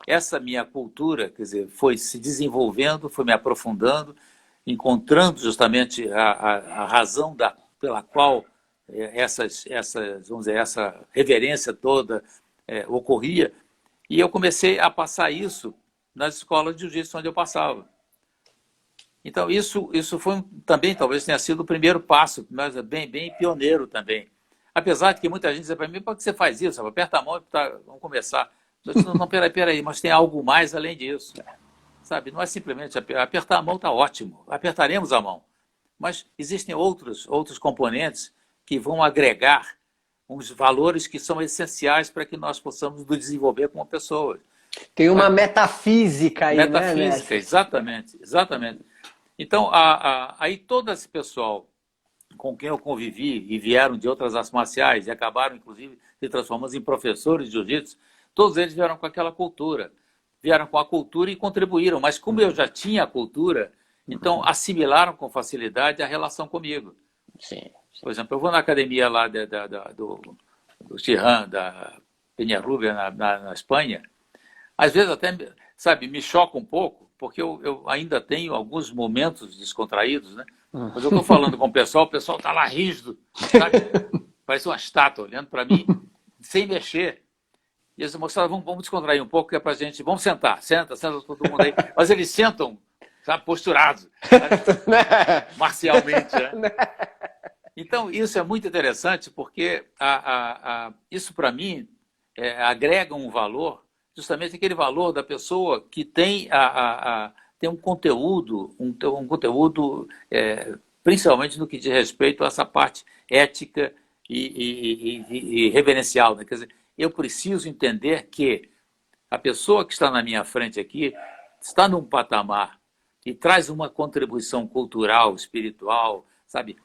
essa minha cultura, quer dizer, foi se desenvolvendo, foi me aprofundando, encontrando justamente a razão pela qual vamos dizer, essa reverência toda ocorria, e eu comecei a passar isso nas escolas de jiu-jitsu onde eu passava. Então, isso foi também, talvez tenha sido o primeiro passo, mas bem pioneiro também. Apesar de que muita gente diz para mim, por que você faz isso? Aperta a mão e vamos começar. Eu disse, não, peraí, mas tem algo mais além disso. Sabe, não é simplesmente apertar a mão, está ótimo, apertaremos a mão. Mas existem outros componentes que vão agregar uns valores que são essenciais para que nós possamos nos desenvolver como pessoas. Tem uma metafísica aí, metafísica, né? Exatamente. Então, aí todo esse pessoal com quem eu convivi e vieram de outras artes marciais e acabaram, inclusive, se transformando em professores de jiu-jitsu, todos eles vieram com aquela cultura. Vieram com a cultura e contribuíram. Mas como eu já tinha a cultura, então assimilaram com facilidade a relação comigo. Sim. Por exemplo, eu vou na academia lá do Chirran, da Peñarrubia, na Espanha. Às vezes até, sabe, me choca um pouco, porque eu ainda tenho alguns momentos descontraídos, né? Mas eu estou falando com o pessoal está lá rígido, sabe? Parece uma estátua olhando para mim, sem mexer. E eles mostraram, vamos descontrair um pouco, que é para a gente, vamos sentar, senta todo mundo aí. Mas eles sentam, sabe, posturados, sabe? Marcialmente, né? Então, isso é muito interessante, porque isso, para mim, agrega um valor, justamente aquele valor da pessoa que tem, tem um conteúdo, principalmente no que diz respeito a essa parte ética e reverencial. Né? Quer dizer, eu preciso entender que a pessoa que está na minha frente aqui está num patamar e traz uma contribuição cultural, espiritual, sabe,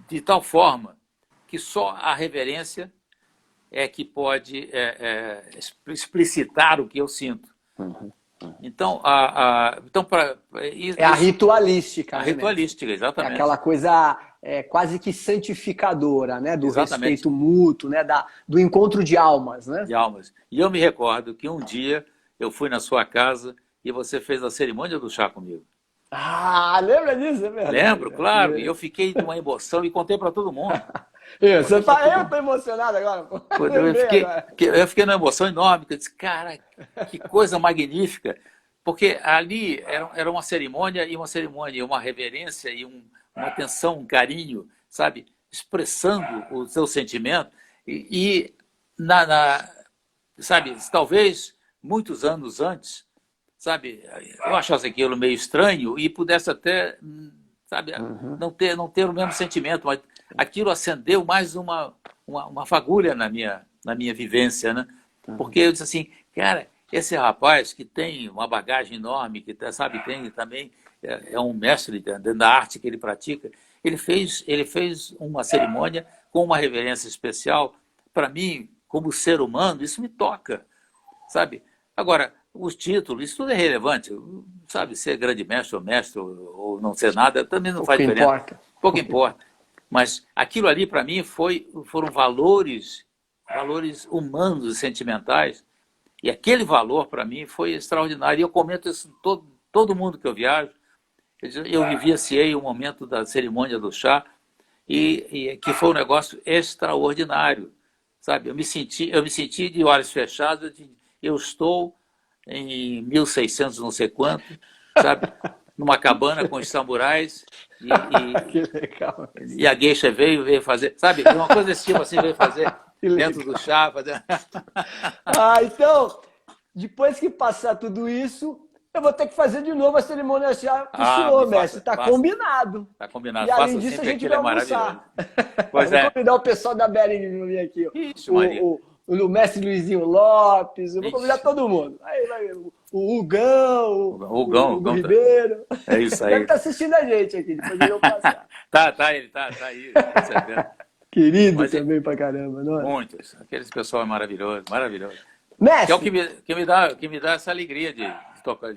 de tal forma que só a reverência é que pode explicitar o que eu sinto. Então, é a ritualística. A ritualística, exatamente. É aquela coisa quase que santificadora, né? Do exatamente. Respeito mútuo, né? Do encontro de almas, né? De almas. E eu me recordo que um dia eu fui na sua casa e você fez a cerimônia do chá comigo. Ah, lembra disso? É verdade. Lembro, claro. E eu fiquei numa emoção e contei para todo mundo. Eu estou emocionado agora. Pô. Eu fiquei numa emoção enorme. Eu disse, cara, que coisa magnífica. Porque ali era uma cerimônia, uma reverência e uma atenção, um carinho, sabe? Expressando o seu sentimento. Sabe, talvez muitos anos antes, sabe, eu achasse aquilo meio estranho e pudesse até, sabe, não ter o mesmo sentimento, mas aquilo acendeu mais uma fagulha na minha vivência, né? Porque eu disse assim, cara, esse rapaz que tem uma bagagem enorme, que sabe, tem também, é um mestre dentro da arte que ele pratica, ele fez uma cerimônia com uma reverência especial. Para mim, como ser humano, isso me toca, sabe? Agora, os títulos, isso tudo é relevante, sabe? Ser grande mestre ou não ser nada, também não faz diferença. Pouco importa. Mas aquilo ali, para mim, foram valores humanos e sentimentais. E aquele valor, para mim, foi extraordinário. E eu comento isso com todo mundo que eu viajo. Eu vivenciei o momento da cerimônia do chá e que foi um negócio extraordinário, sabe? Eu me senti de olhos fechados, eu estou em 1600 não sei quanto, sabe? Numa cabana com os samurais que legal. E a geisha veio fazer, sabe? Uma coisa desse tipo assim, veio fazer dentro do chá. Então, depois que passar tudo isso, eu vou ter que fazer de novo a cerimônia de chá para o senhor, mestre. Está combinado. Está combinado. E além disso, a gente vai almoçar. Pois vou convidar o pessoal da Bering para vir aqui. Isso, Maria. O mestre Luizinho Lopes, eu vou convidar todo mundo. Aí vai o Hugão, o Ribeiro. É isso aí. Deve estar assistindo a gente aqui, depois de eu passar. Ele tá aí, percebendo. Querido também pra caramba, não é? Muitos. Aquele pessoal é maravilhoso, maravilhoso. Mestre! Que é o que me dá essa alegria de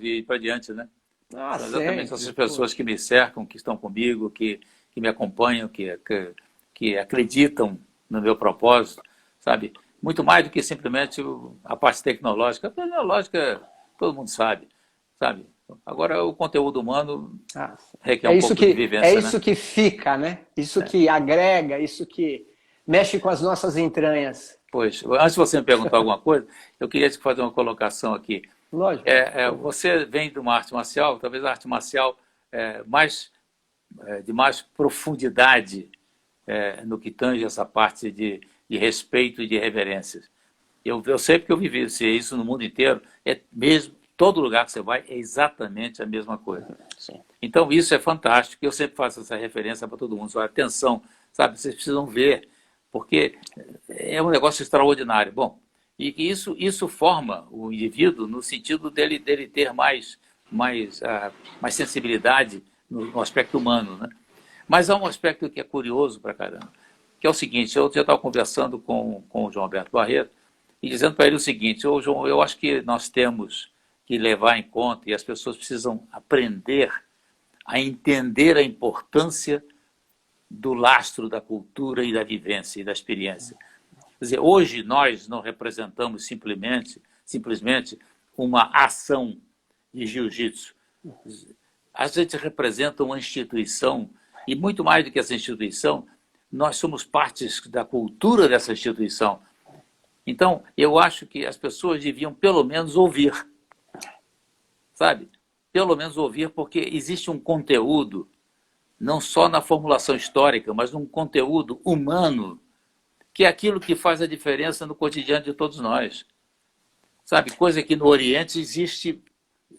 ir para diante, né? São exatamente essas pessoas que me cercam, que estão comigo, que me acompanham, que acreditam no meu propósito, sabe? Muito mais do que simplesmente a parte tecnológica. A tecnológica, todo mundo sabe. Agora, o conteúdo humano requer um pouco de vivência. É isso, né? Que fica, né? Isso que agrega, isso que mexe com as nossas entranhas. Pois, antes de você me perguntar alguma coisa, eu queria te fazer uma colocação aqui. Lógico. Você vem de uma arte marcial, talvez a arte marcial de mais profundidade no que tange essa parte de respeito e de reverências. Eu sei porque eu vivi isso no mundo inteiro, mesmo, todo lugar que você vai é exatamente a mesma coisa. Sim. Então isso é fantástico, eu sempre faço essa referência para todo mundo, só atenção, sabe, vocês precisam ver, porque é um negócio extraordinário. Bom, e isso forma o indivíduo no sentido dele ter mais sensibilidade no aspecto humano, né? Mas há um aspecto que é curioso pra caramba, que é o seguinte, eu já estava conversando com o João Alberto Barreto e dizendo para ele o seguinte, ô João, eu acho que nós temos que levar em conta, e as pessoas precisam aprender a entender a importância do lastro da cultura e da vivência e da experiência. Quer dizer, hoje nós não representamos simplesmente uma ação de jiu-jitsu. A gente representa uma instituição, e muito mais do que essa instituição, nós somos partes da cultura dessa instituição. Então, eu acho que as pessoas deviam pelo menos ouvir, sabe? Pelo menos ouvir, porque existe um conteúdo, não só na formulação histórica, mas um conteúdo humano, que é aquilo que faz a diferença no cotidiano de todos nós. Sabe? Coisa que no Oriente existe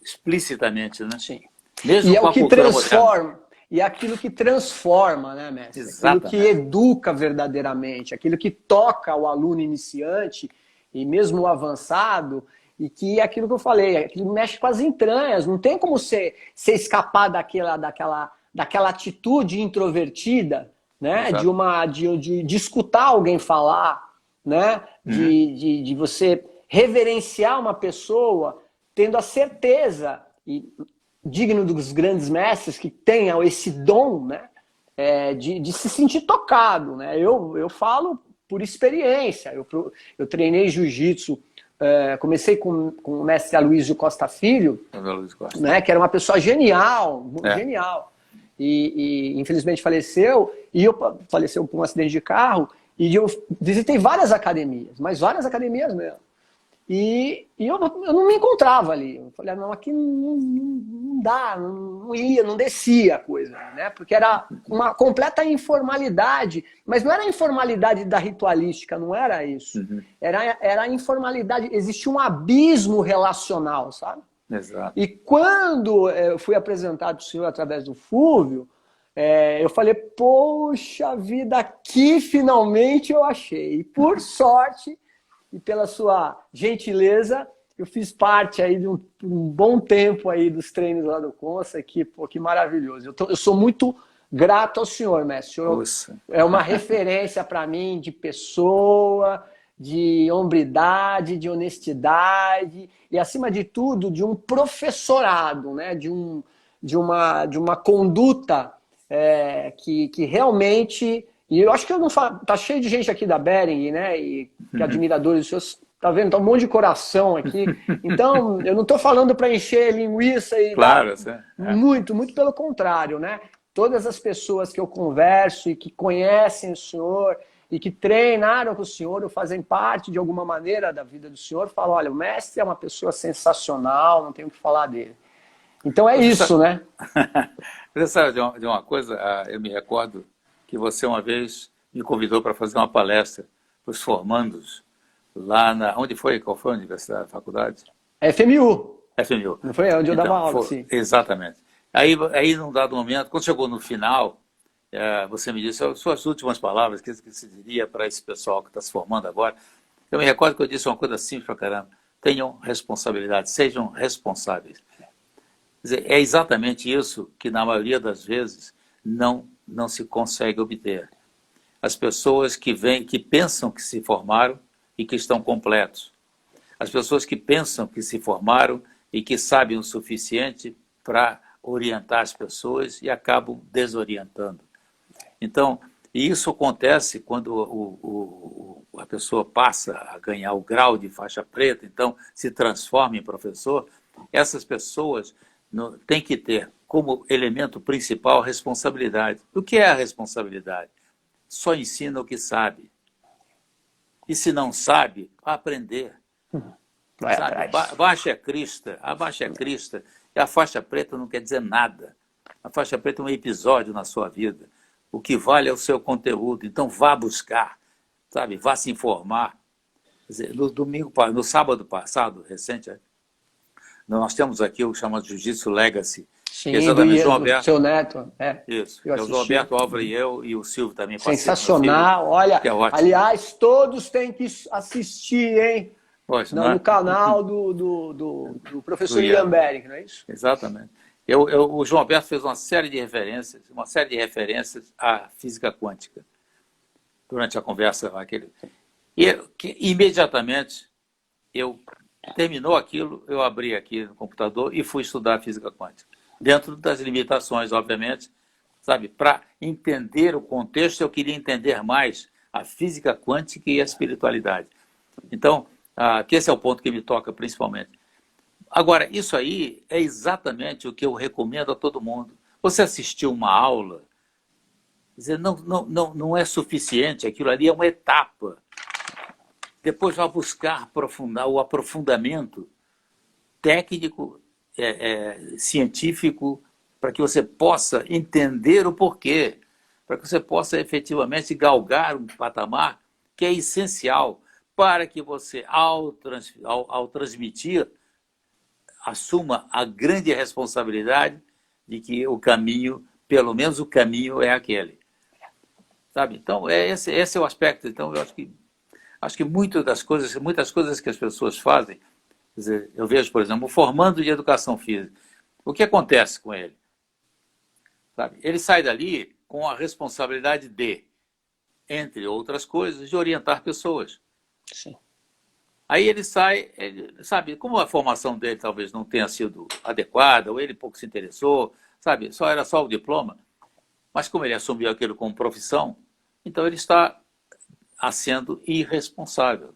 explicitamente, né? Sim. Mesmo E é com o a que cultura transforma. moderna. E é aquilo que transforma, né, mestre? Exatamente. Aquilo que educa verdadeiramente, aquilo que toca o aluno iniciante e mesmo o avançado, e que é aquilo que eu falei, aquilo mexe com as entranhas, não tem como você escapar daquela atitude introvertida, né? De escutar alguém falar, né? De você reverenciar uma pessoa, tendo a certeza, e digno dos grandes mestres que tenham esse dom, né? De se sentir tocado, né? Eu falo por experiência, eu treinei jiu-jitsu, comecei com o mestre Aloysio Costa Filho, né? Que era uma pessoa genial, genial. E infelizmente faleceu, faleceu por um acidente de carro, e eu visitei várias academias, mas várias academias mesmo. E eu não me encontrava ali. Eu falei, não, aqui não dá, não ia, não descia a coisa, né? Porque era uma completa informalidade, mas não era a informalidade da ritualística, não era isso. Era a informalidade, existia um abismo relacional, sabe? Exato. E quando eu fui apresentado para o senhor através do Fúvio, eu falei, poxa vida, aqui finalmente eu achei. E por sorte, e pela sua gentileza, eu fiz parte aí de um bom tempo aí dos treinos lá do Consa, que maravilhoso. Eu sou muito grato ao senhor, mestre. O senhor é uma referência para mim de pessoa, de hombridade, de honestidade e, acima de tudo, de um professorado, né? de uma conduta que realmente... E eu acho que eu não falo, tá cheio de gente aqui da Bering, né? E que admiradores dos seus. Tá vendo? Tá um monte de coração aqui. Então, eu não tô falando para encher linguiça e. Claro, muito, muito pelo contrário, né? Todas as pessoas que eu converso e que conhecem o senhor e que treinaram com o senhor ou fazem parte de alguma maneira da vida do senhor, falam: olha, o mestre é uma pessoa sensacional, não tenho o que falar dele. Então é isso, né? Você sabe de uma coisa, eu me recordo que você uma vez me convidou para fazer uma palestra para os formandos lá na... Onde foi? Qual foi a universidade, a faculdade? FMU. FMU. Não foi onde eu dava aula, sim. Exatamente. Aí, num dado momento, quando chegou no final, você me disse as suas últimas palavras, que você diria para esse pessoal que está se formando agora. Eu me recordo que eu disse uma coisa simples pra caramba. Tenham responsabilidade, sejam responsáveis. Quer dizer, é exatamente isso que, na maioria das vezes, não se consegue obter. As pessoas que pensam que se formaram e que estão completos. As pessoas que pensam que se formaram e que sabem o suficiente para orientar as pessoas e acabam desorientando. Então, isso acontece quando a pessoa passa a ganhar o grau de faixa preta, então se transforma em professor. Essas pessoas têm que ter como elemento principal a responsabilidade. O que é a responsabilidade? Só ensina o que sabe. E se não sabe, aprender. Abaixa a crista. E a faixa preta não quer dizer nada. A faixa preta é um episódio na sua vida. O que vale é o seu conteúdo. Então vá buscar, sabe? Vá se informar. Quer dizer, no sábado passado, recente, nós temos aqui o chamado Jiu-Jitsu Legacy. Sim, exatamente, João Alberto. Seu neto. Isso. É o João Alberto, o Álvaro e o Silvio também. Sensacional. Olha, aliás, todos têm que assistir, hein? Poxa, no canal do professor Ian Bering, não é isso? Exatamente. O João Alberto fez uma série de referências à física quântica durante a conversa. Imediatamente, terminou aquilo, eu abri aqui no computador e fui estudar física quântica. Dentro das limitações, obviamente, sabe? Para entender o contexto, eu queria entender mais a física quântica e a espiritualidade. Então, que esse é o ponto que me toca principalmente. Agora, isso aí é exatamente o que eu recomendo a todo mundo. Você assistiu uma aula, quer dizer, não é suficiente, aquilo ali é uma etapa. Depois vai buscar o aprofundamento técnico, científico, para que você possa entender o porquê, para que você possa efetivamente galgar um patamar que é essencial para que você, ao transmitir, assuma a grande responsabilidade de que o caminho, pelo menos o caminho é aquele. Sabe? Então, esse é o aspecto. Então, eu acho que muitas coisas que as pessoas fazem, quer dizer, eu vejo, por exemplo, o formando de educação física. O que acontece com ele? Sabe? Ele sai dali com a responsabilidade de, entre outras coisas, de orientar pessoas. Sim. Aí ele sai, sabe, como a formação dele talvez não tenha sido adequada, ou ele pouco se interessou, sabe, era só o diploma, mas como ele assumiu aquilo como profissão, então ele está sendo irresponsável.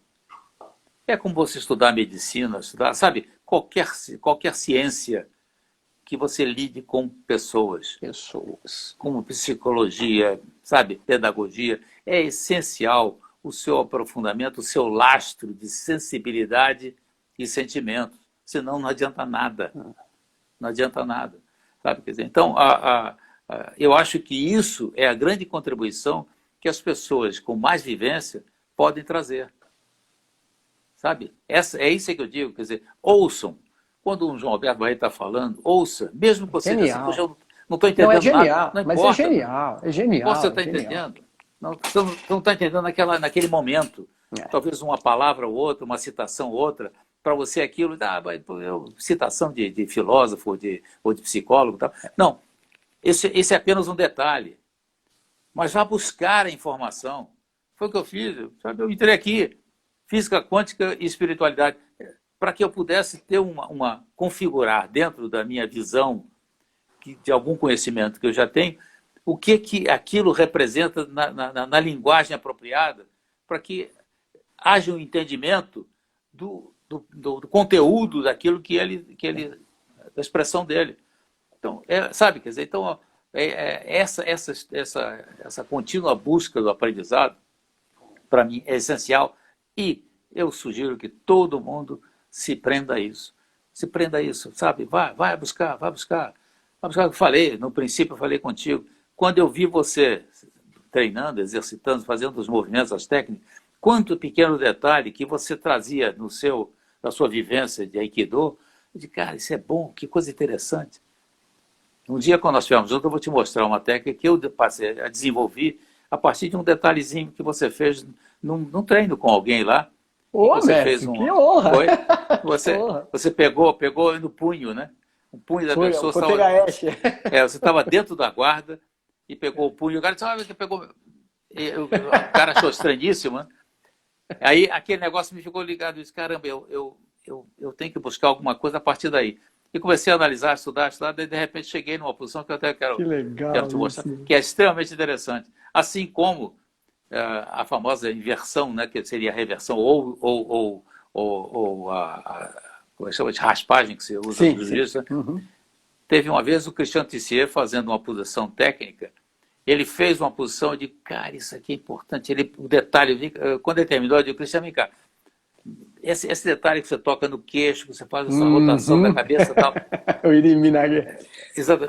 É como você estudar medicina, sabe, qualquer ciência que você lide com pessoas, como psicologia, sabe, pedagogia, é essencial o seu aprofundamento, o seu lastro de sensibilidade e sentimento. Senão não adianta nada. Não adianta nada. Sabe? Quer dizer, então, eu acho que isso é a grande contribuição que as pessoas com mais vivência podem trazer. Sabe? É isso que eu digo. Quer dizer, ouçam. Quando o João Alberto Barreto está falando, ouça. Mesmo que você diga assim, eu não estou entendendo genial, nada. Não mas importa. é genial. É genial. Você está entendendo? Você não está entendendo naquele momento. Talvez uma palavra ou outra, uma citação ou outra, para você aquilo, citação de filósofo ou de psicólogo. Tal. Não, esse é apenas um detalhe. Mas vá buscar a informação. Foi o que eu fiz. Sabe? Eu entrei aqui, física quântica e espiritualidade, para que eu pudesse ter configurar dentro da minha visão, de algum conhecimento que eu já tenho, o que aquilo representa na linguagem apropriada, para que haja um entendimento do conteúdo daquilo da expressão dele. Então, sabe, quer dizer, então, essa contínua busca do aprendizado, para mim, é essencial, e eu sugiro que todo mundo se prenda a isso. Se prenda a isso, sabe? Vai buscar. Vai buscar o que eu falei, no princípio eu falei contigo. Quando eu vi você treinando, exercitando, fazendo os movimentos, as técnicas, quanto pequeno detalhe que você trazia na sua vivência de Aikido, eu disse, cara, isso é bom, que coisa interessante. Um dia, quando nós estivermos juntos, eu vou te mostrar uma técnica que eu passei a desenvolver a partir de um detalhezinho que você fez num treino com alguém lá. Você fez que honra! Foi? Você pegou no punho, né? O punho da pessoa. Você estava dentro da guarda e pegou o punho. O cara disse, você pegou. O cara achou estranhíssimo, né? Aí aquele negócio me ficou ligado. Eu disse, caramba, eu tenho que buscar alguma coisa a partir daí. E comecei a analisar, estudar, e de repente cheguei numa posição que eu até quero te mostrar, que é extremamente interessante. Assim como a famosa inversão, né, que seria a reversão, ou como é que chama de raspagem que você usa no jiu-jitsu. Uhum. Teve uma vez o Christian Tissier fazendo uma posição técnica, ele fez uma posição de, cara, isso aqui é importante. O detalhe, quando ele terminou, eu disse, Christian, vem cá, esse detalhe que você toca no queixo, que você faz essa rotação da cabeça e tal. Eu iria minar. Exato.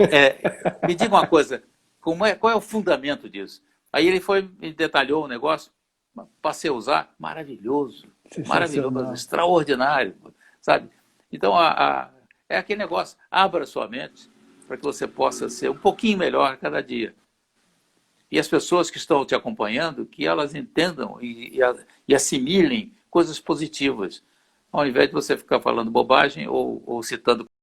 Me diga uma coisa, qual é o fundamento disso? Aí ele me detalhou o negócio, passei a usar, maravilhoso, extraordinário, sabe? Então, é aquele negócio, abra sua mente para que você possa ser um pouquinho melhor a cada dia. E as pessoas que estão te acompanhando, que elas entendam e assimilem coisas positivas, ao invés de você ficar falando bobagem ou citando